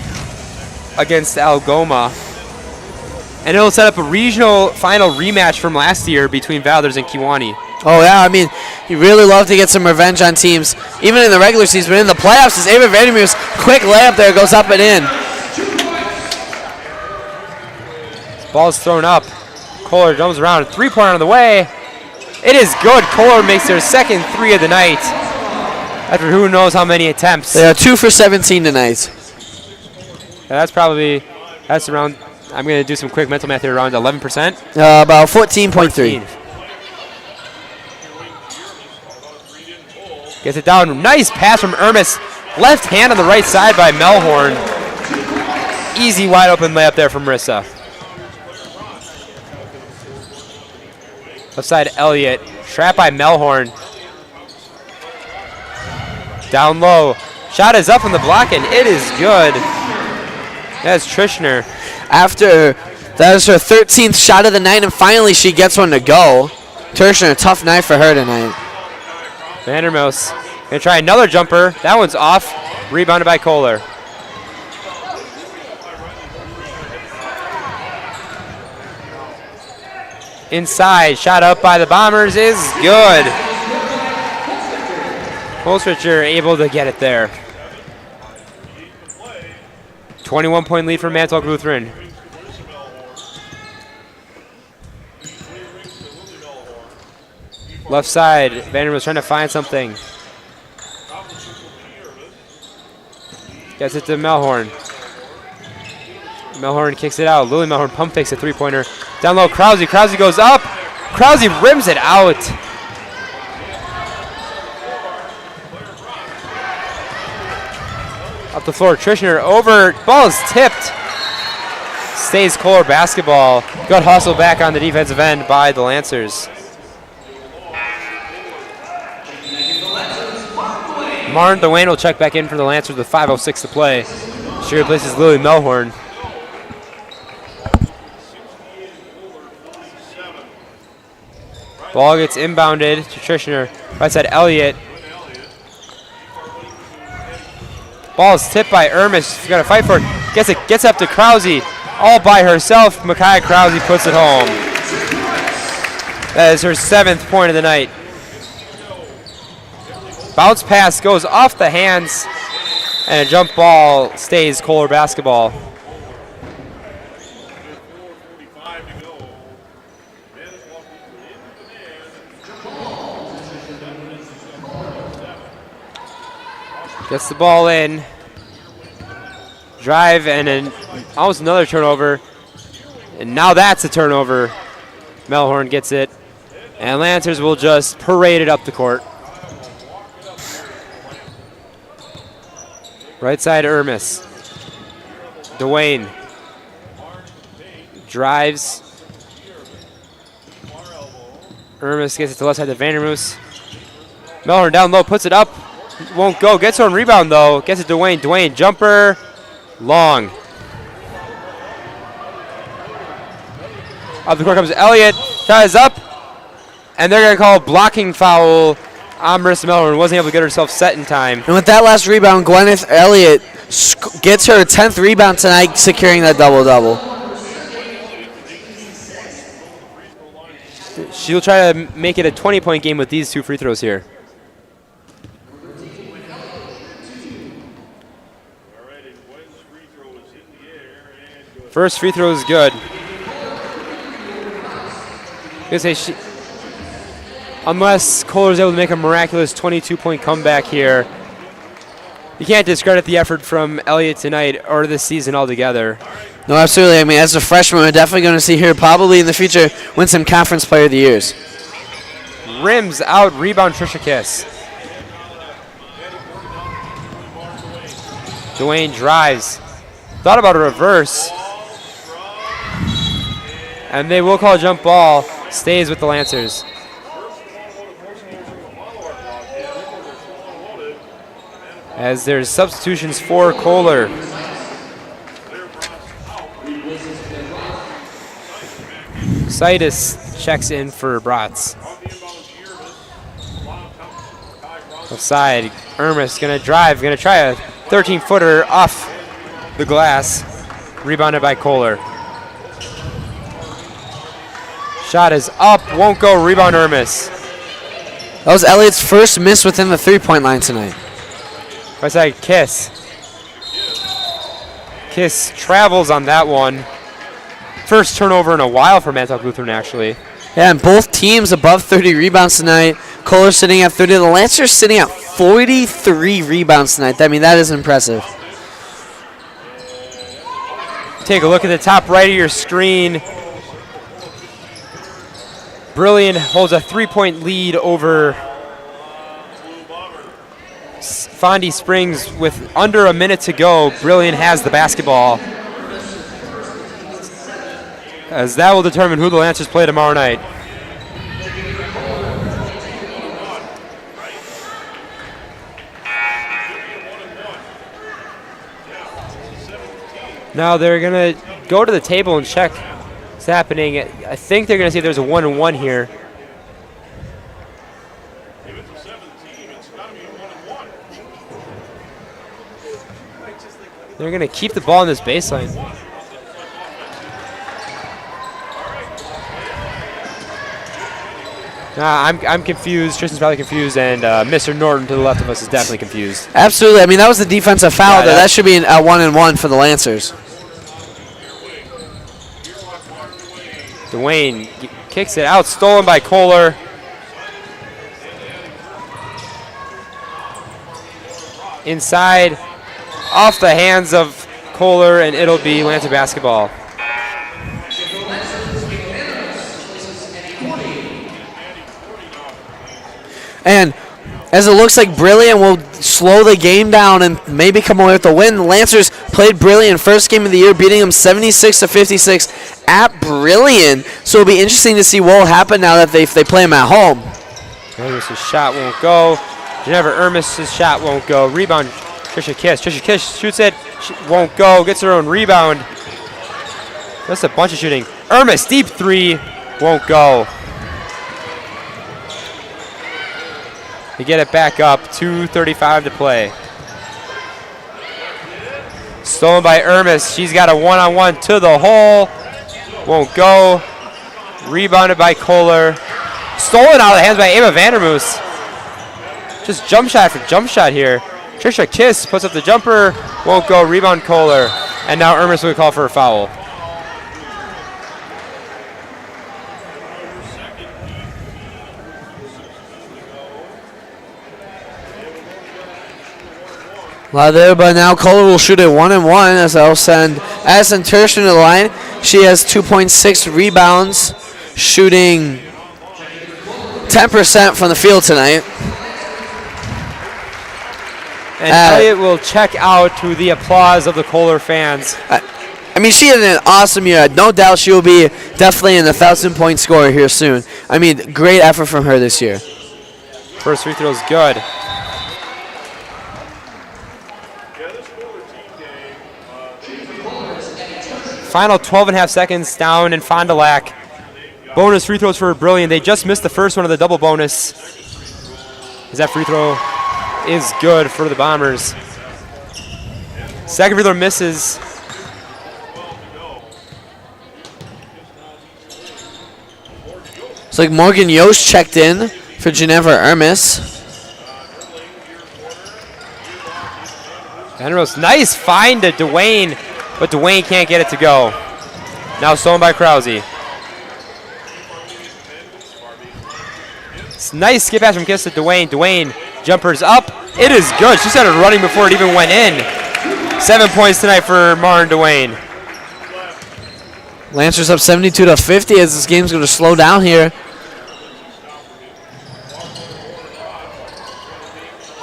against Algoma. And it'll set up a regional final rematch from last year between Valders and Kewanee. Oh, yeah, I mean, you really love to get some revenge on teams, even in the regular season, but in the playoffs, as Ava Vandermeers, quick layup there, goes up and in. Ball's thrown up. Kohler jumps around, 3-pointer on the way. It is good. Kohler makes their second 3 of the night after who knows how many attempts. They are 2 for 17 tonight. Yeah, that's around, I'm going to do some quick mental math here, around 11%. About 14.3. Gets it down. Nice pass from Ermis. Left hand on the right side by Melhorn. Easy wide open layup there from Marissa. Left side Elliott. Trapped by Melhorn. Down low. Shot is up from the block and it is good. That's Trishner. That is her 13th shot of the night, and finally she gets one to go. Trishner, a tough night for her tonight. Vandermoos gonna try another jumper. That one's off. Rebounded by Kohler. Inside, shot up by the Bombers is good. Holstricher able to get it there. 21-point lead for Manitowoc Lutheran. Left side, Vandermoos trying to find something. Gets it to Melhorn. Melhorn kicks it out. Lily Melhorn pump fakes a three-pointer. Down low, Krause. Krause goes up. Krause rims it out. Up the floor, Trishner over. Ball is tipped. Stays Kohler basketball. Good hustle back on the defensive end by the Lancers. Martin Dwayne will check back in for the Lancers with 5:06 to play. She replaces Lily Melhorn. Ball gets inbounded to Trishner. Right side Elliott. Ball is tipped by Ermis. She's got to fight for it. Gets up to Krause. All by herself. Micaiah Krause puts it home. That is her 7th point of the night. Bounce pass goes off the hands, and a jump ball stays Kohler basketball. Gets the ball in. Drive and then almost another turnover. And now that's a turnover. Melhorn gets it. And Lancers will just parade it up the court. Right side Ermis. Dwayne. Drives. Ermis gets it to left side to Vandermoos. Melhorn down low, puts it up. Won't go. Gets her on rebound though. Gets it to Dwayne. Dwayne jumper. Long. Up the court comes Elliott. Shot is up. And they're going to call a blocking foul on Marissa Melhorn. Wasn't able to get herself set in time. And with that last rebound, Gwyneth Elliott gets her 10th rebound tonight, securing that double-double. She'll try to make it a 20-point game with these 2 free throws here. First free throw is good. I'm gonna say unless Kohler's able to make a miraculous 22-point comeback here, you can't discredit the effort from Elliott tonight or this season altogether. No, absolutely. I mean, as a freshman, we're definitely going to see her probably in the future win some Conference Player of the Years. Rims out, rebound Trisha Kiss. Dwayne drives. Thought about a reverse. And they will call a jump ball. Stays with the Lancers. As there's substitutions for Kohler. Saitis checks in for Bratz. Left side, Ermis gonna drive, gonna try a 13-footer off the glass. Rebounded by Kohler. Shot is up, won't go, rebound Ermis. That was Elliott's first miss within the three-point line tonight. Right side, Kiss. Kiss travels on that one. First turnover in a while for Manitowoc Lutheran, actually. Yeah, and both teams above 30 rebounds tonight. Kohler sitting at 30. The Lancers sitting at 43 rebounds tonight. I mean, that is impressive. Take a look at the top right of your screen. Brilliant holds a 3-point lead over Fondy Springs with under a minute to go. Brilliant has the basketball, as that will determine who the Lancers play tomorrow night. Now they're going to go to the table and check what's happening. I think they're going to see if there's a 1-and-1 here. They're going to keep the ball in this baseline. I'm confused. Tristan's probably confused, and Mr. Norton to the left of us is definitely confused. Absolutely. I mean, that was a defensive foul. Yeah, that should be a 1-and-1 for the Lancers. Dwayne kicks it out, stolen by Kohler. Inside, off the hands of Kohler, and it'll be Lancer basketball. And as it looks like Brilliant will slow the game down and maybe come away with the win. The Lancers played Brilliant first game of the year, beating them 76-56 at Brilliant. So it'll be interesting to see what will happen now that they play them at home. Ermis's shot won't go. Jennifer Ermis's shot won't go. Rebound, Trisha Kiss. Trisha Kiss shoots it, won't go. Gets her own rebound. That's a bunch of shooting. Ermis, deep three, won't go. They get it back up, 2:35 to play. Stolen by Ermis. She's got a one-on-one to the hole. Won't go. Rebounded by Kohler. Stolen out of the hands by Ava Vandermoos. Just jump shot for jump shot here. Trisha Kiss puts up the jumper. Won't go. Rebound Kohler. And now Ermis will call for a foul. A lot there, but now Kohler will shoot a 1-and-1 as they'll send Addison Tertian to the line. She has 2.6 rebounds, shooting 10% from the field tonight. And Elliott will check out to the applause of the Kohler fans. I mean, she had an awesome year. No doubt she will be definitely an 1,000-point scorer here soon. I mean, great effort from her this year. First free throw is good. Final 12.5 seconds down in Fond du Lac. Bonus free throws for Brilliant. They just missed the first one of the double bonus. As that free throw is good for the Bombers. Second free throw misses. It's like Morgan Yost checked in for Geneva Ermis. Vandermoos, nice find to Dwayne, but Dwayne can't get it to go. Now stolen by Krause. It's nice skip pass from Kiss to Dwayne. Dwayne jumpers up. It is good. She started running before it even went in. 7 points tonight for Maren Dwayne. Lancers up 72-50 as this game's going to slow down here.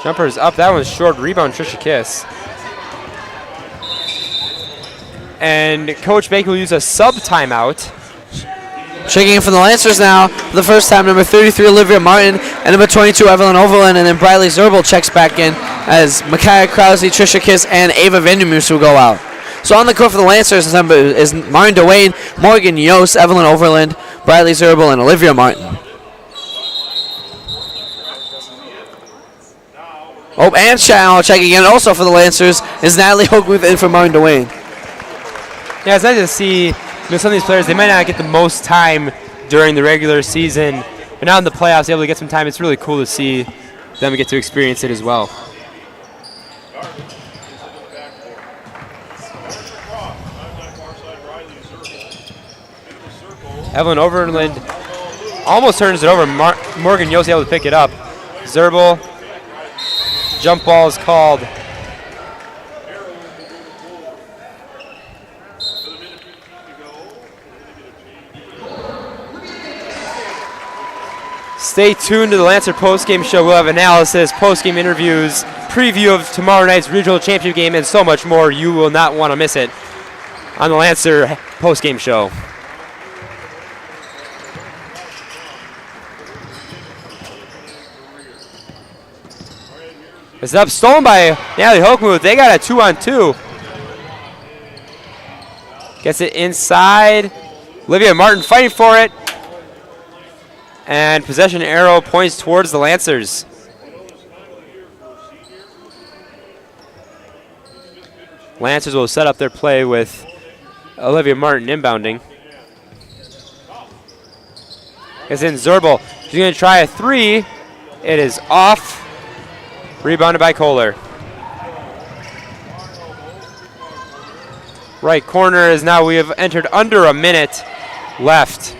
Jumpers up. That one's short. Rebound, Trisha Kiss. And Coach Baker will use a sub timeout. Checking in for the Lancers now for the first time, number 33, Olivia Martin, and number 22, Evelyn Overland, and then Briley Zerbel checks back in as Micaiah Krause, Trisha Kiss, and Ava Vandermoos will go out. So on the court for the Lancers is Maren Dwayne, Morgan Yost, Evelyn Overland, Briley Zerbel, and Olivia Martin. Oh, and checking in also for the Lancers is Natalie Hogemuth in for Maren Dwayne. Yeah, it's nice to see some of these players, they might not get the most time during the regular season, but now in the playoffs, able to get some time. It's really cool to see them get to experience it as well. Evelyn Overland almost turns it over. Morgan Yost able to pick it up. Zerbal, jump ball is called. Stay tuned to the Lancer postgame show. We'll have analysis, postgame interviews, preview of tomorrow night's regional championship game, and so much more. You will not want to miss it on the Lancer postgame show. It's up, stolen by Natalie Hochmuth. They got a 2-on-2. Gets it inside. Olivia Martin fighting for it. And possession arrow points towards the Lancers. Lancers will set up their play with Olivia Martin inbounding. It's in Zerbal. She's going to try a 3. It is off. Rebounded by Kohler. Right corner is now, we have entered under a minute left.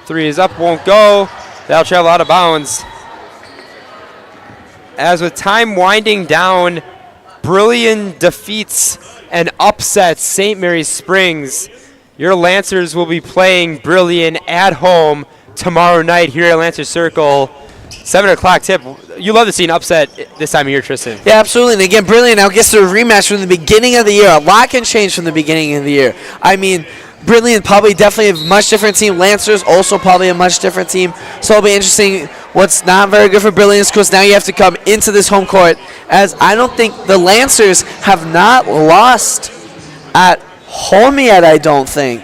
Three is up, won't go. That'll travel out of bounds. As with time winding down, Brilliant defeats and upsets St. Mary's Springs. Your Lancers will be playing Brilliant at home tomorrow night here at Lancer Circle. 7 o'clock tip. You love to see an upset this time of year, Tristan. Yeah, absolutely. And again, Brilliant now gets a rematch from the beginning of the year. A lot can change from the beginning of the year. I mean, Brilliant probably definitely a much different team. Lancers also probably a much different team. So it'll be interesting. What's not very good for Brilliant is, of course, now you have to come into this home court, as I don't think the Lancers have not lost at home yet, I don't think.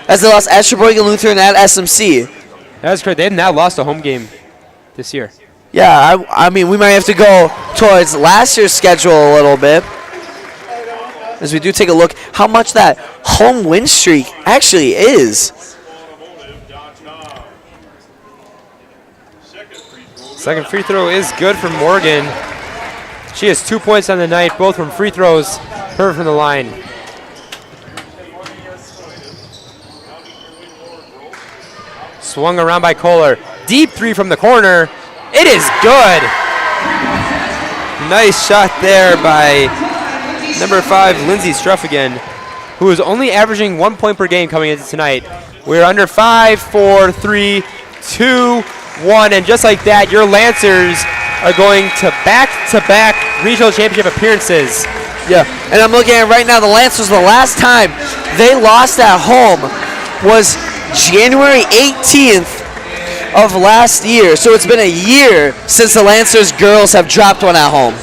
As they lost at Sheboygan Lutheran at SMC. That's correct. They have not lost a home game this year. Yeah, I mean, we might have to go towards last year's schedule a little bit, as we do take a look how much that home win streak actually is. Second free throw is good for Morgan. She has 2 points on the night, both from free throws, her from the line. Swung around by Kohler. Deep three from the corner. It is good. Nice shot there by number 5, Lindsay Struffigan, who is only averaging 1 point per game coming into tonight. We're under 5, 4, 3, 2, 1, and just like that, your Lancers are going to back-to-back regional championship appearances. Yeah, and I'm looking at right now, the Lancers, the last time they lost at home was January 18th of last year. So it's been a year since the Lancers girls have dropped one at home.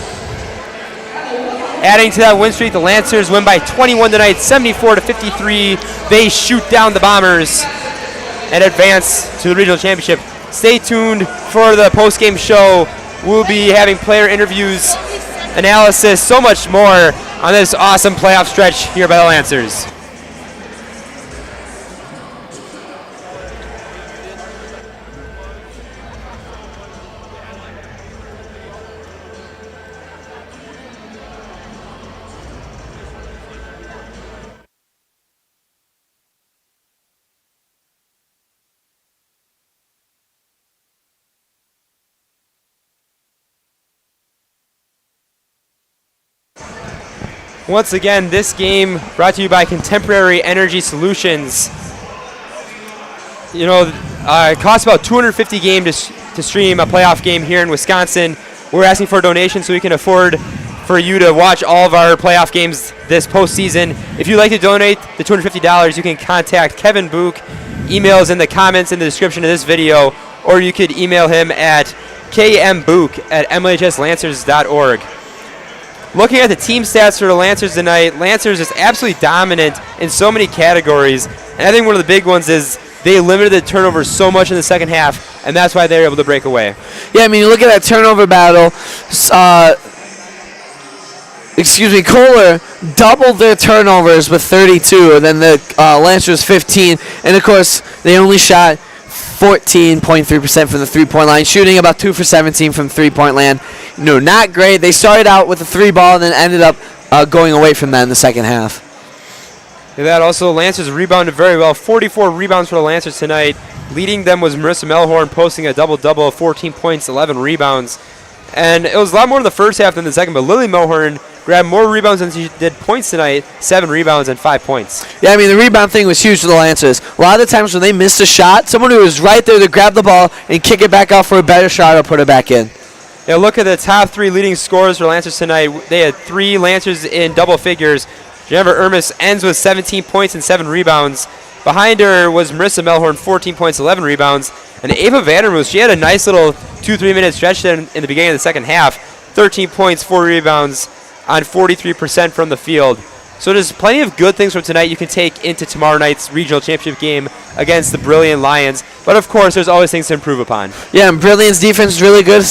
Adding to that win streak, the Lancers win by 21 tonight, 74-53. They shoot down the Bombers and advance to the regional championship. Stay tuned for the post-game show. We'll be having player interviews, analysis, so much more on this awesome playoff stretch here by the Lancers. Once again, this game brought to you by Contemporary Energy Solutions. You know, it costs about $250 to stream a playoff game here in Wisconsin. We're asking for a donation so we can afford for you to watch all of our playoff games this postseason. If you'd like to donate the $250, you can contact Kevin Book. Email is in the comments in the description of this video, or you could email him at kmbook@mlhslancers.org. Looking at the team stats for the Lancers tonight, Lancers is absolutely dominant in so many categories. And I think one of the big ones is they limited the turnovers so much in the second half, and that's why they were able to break away. Yeah, I mean, you look at that turnover battle. Kohler doubled their turnovers with 32, and then the Lancers 15. And, of course, they only shot 14.3% from the three-point line, shooting about 2 for 17 from three-point land. No, not great. They started out with a 3 ball and then ended up going away from that in the second half. And that also, Lancers rebounded very well. 44 rebounds for the Lancers tonight. Leading them was Marissa Melhorn, posting a double-double of 14 points, 11 rebounds. And it was a lot more in the first half than the second, but Lily Melhorn grabbed more rebounds than she did points tonight, 7 rebounds and 5 points. Yeah, I mean, the rebound thing was huge for the Lancers. A lot of the times when they missed a shot, someone who was right there to grab the ball and kick it back out for a better shot or put it back in. Yeah, look at the top 3 leading scorers for Lancers tonight. They had 3 Lancers in double figures. Jennifer Ermis ends with 17 points and 7 rebounds. Behind her was Marissa Melhorn, 14 points, 11 rebounds. And Ava Vandermoos, she had a nice little 2-3 minute stretch in the beginning of the second half. 13 points, 4 rebounds on 43% from the field. So there's plenty of good things from tonight you can take into tomorrow night's regional championship game against the Brilliant Lions. But of course, there's always things to improve upon. Yeah, and Brilliant's defense is really good.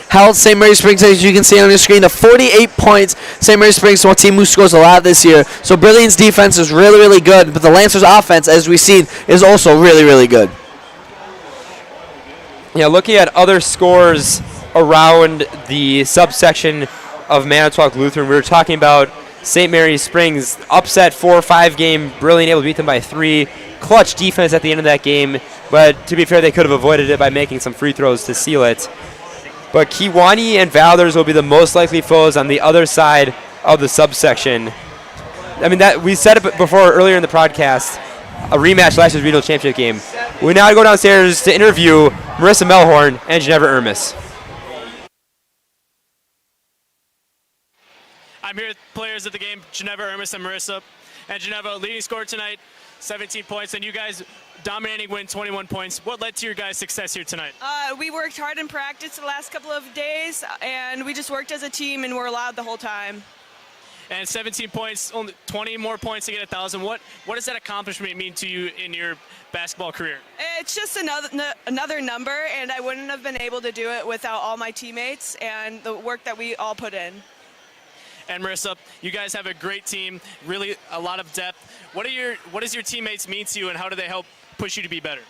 Held St. Mary Springs, as you can see on your screen, to 48 points. St. Mary Springs is a team who scores a lot this year. So Brilliant's defense is really, really good. But the Lancers' offense, as we've seen, is also really, really good. Yeah, looking at other scores around the subsection of Manitowoc Lutheran, we were talking about St. Mary Springs upset 4-5 game, Brilliant able to beat them by 3. Clutch defense at the end of that game, but to be fair, they could have avoided it by making some free throws to seal it. But Kewanee and Valders will be the most likely foes on the other side of the subsection. I mean, that we said it before earlier in the podcast, a rematch last year's regional championship game. We now go downstairs to interview Marissa Melhorn and Jennifer Ermis. I'm here with players at the game, Geneva, Ermis, and Marissa. And Geneva, leading scorer tonight, 17 points, and you guys dominating win, 21 points. What led to your guys' success here tonight? We worked hard in practice the last couple of days, and we just worked as a team, and were loud the whole time. And 17 points, only 20 more points to get 1,000. What does that accomplishment mean to you in your basketball career? It's just another number, and I wouldn't have been able to do it without all my teammates and the work that we all put in. And Marissa, you guys have a great team, really a lot of depth. What does your teammates mean to you, and how do they help push you to be better?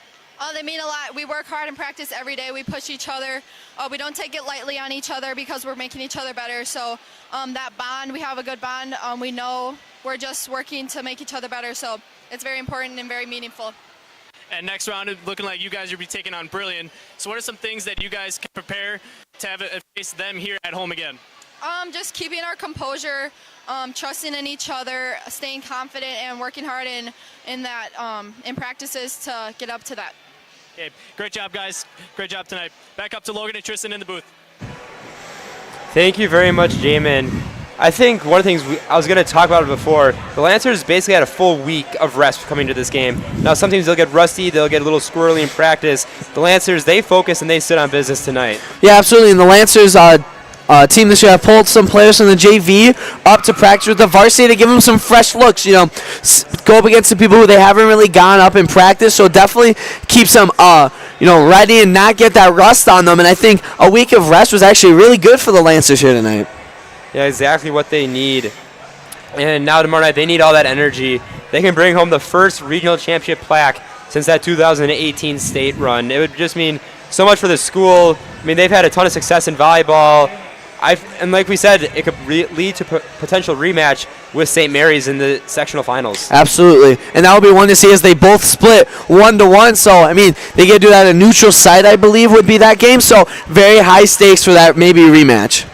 They mean a lot. We work hard in practice every day. We push each other. We don't take it lightly on each other because we're making each other better. So that bond, we have a good bond. We know we're just working to make each other better. So it's very important and very meaningful. And next round, looking like you guys will be taking on Brilliant. So what are some things that you guys can prepare to have face them here at home again? Just keeping our composure, trusting in each other, staying confident, and working hard in practices to get up to that. Okay, great job, guys. Great job tonight. Back up to Logan and Tristan in the booth. Thank you very much, Jamin. I think one of the things I was going to talk about it before, the Lancers basically had a full week of rest coming to this game. Now, some teams, they'll get rusty, they'll get a little squirrely in practice. The Lancers, they focus and they sit on business tonight. Yeah, absolutely. And the Lancers team this year have pulled some players from the JV up to practice with the varsity to give them some fresh looks. You know, go up against the people who they haven't really gone up in practice. So definitely keeps them, ready and not get that rust on them. And I think a week of rest was actually really good for the Lancers here tonight. Yeah, exactly what they need. And now tomorrow night, they need all that energy. They can bring home the first regional championship plaque since that 2018 state run. It would just mean so much for the school. I mean, they've had a ton of success in volleyball. And like we said, it could lead to potential rematch with St. Mary's in the sectional finals. Absolutely. And that will be one to see as they both split 1-1. So, I mean, they get to do that at a neutral site, I believe, would be that game. So, very high stakes for that maybe rematch.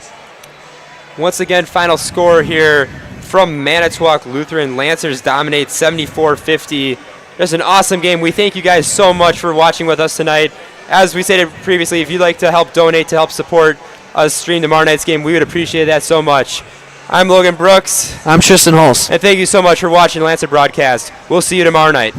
Once again, final score here from Manitowoc Lutheran. Lancers dominate 74-50. It's an awesome game. We thank you guys so much for watching with us tonight. As we stated previously, if you'd like to help donate to help support us stream tomorrow night's game, we would appreciate that so much. I'm Logan Brooks. I'm Tristan Hulse. And thank you so much for watching the Lancer broadcast. We'll see you tomorrow night.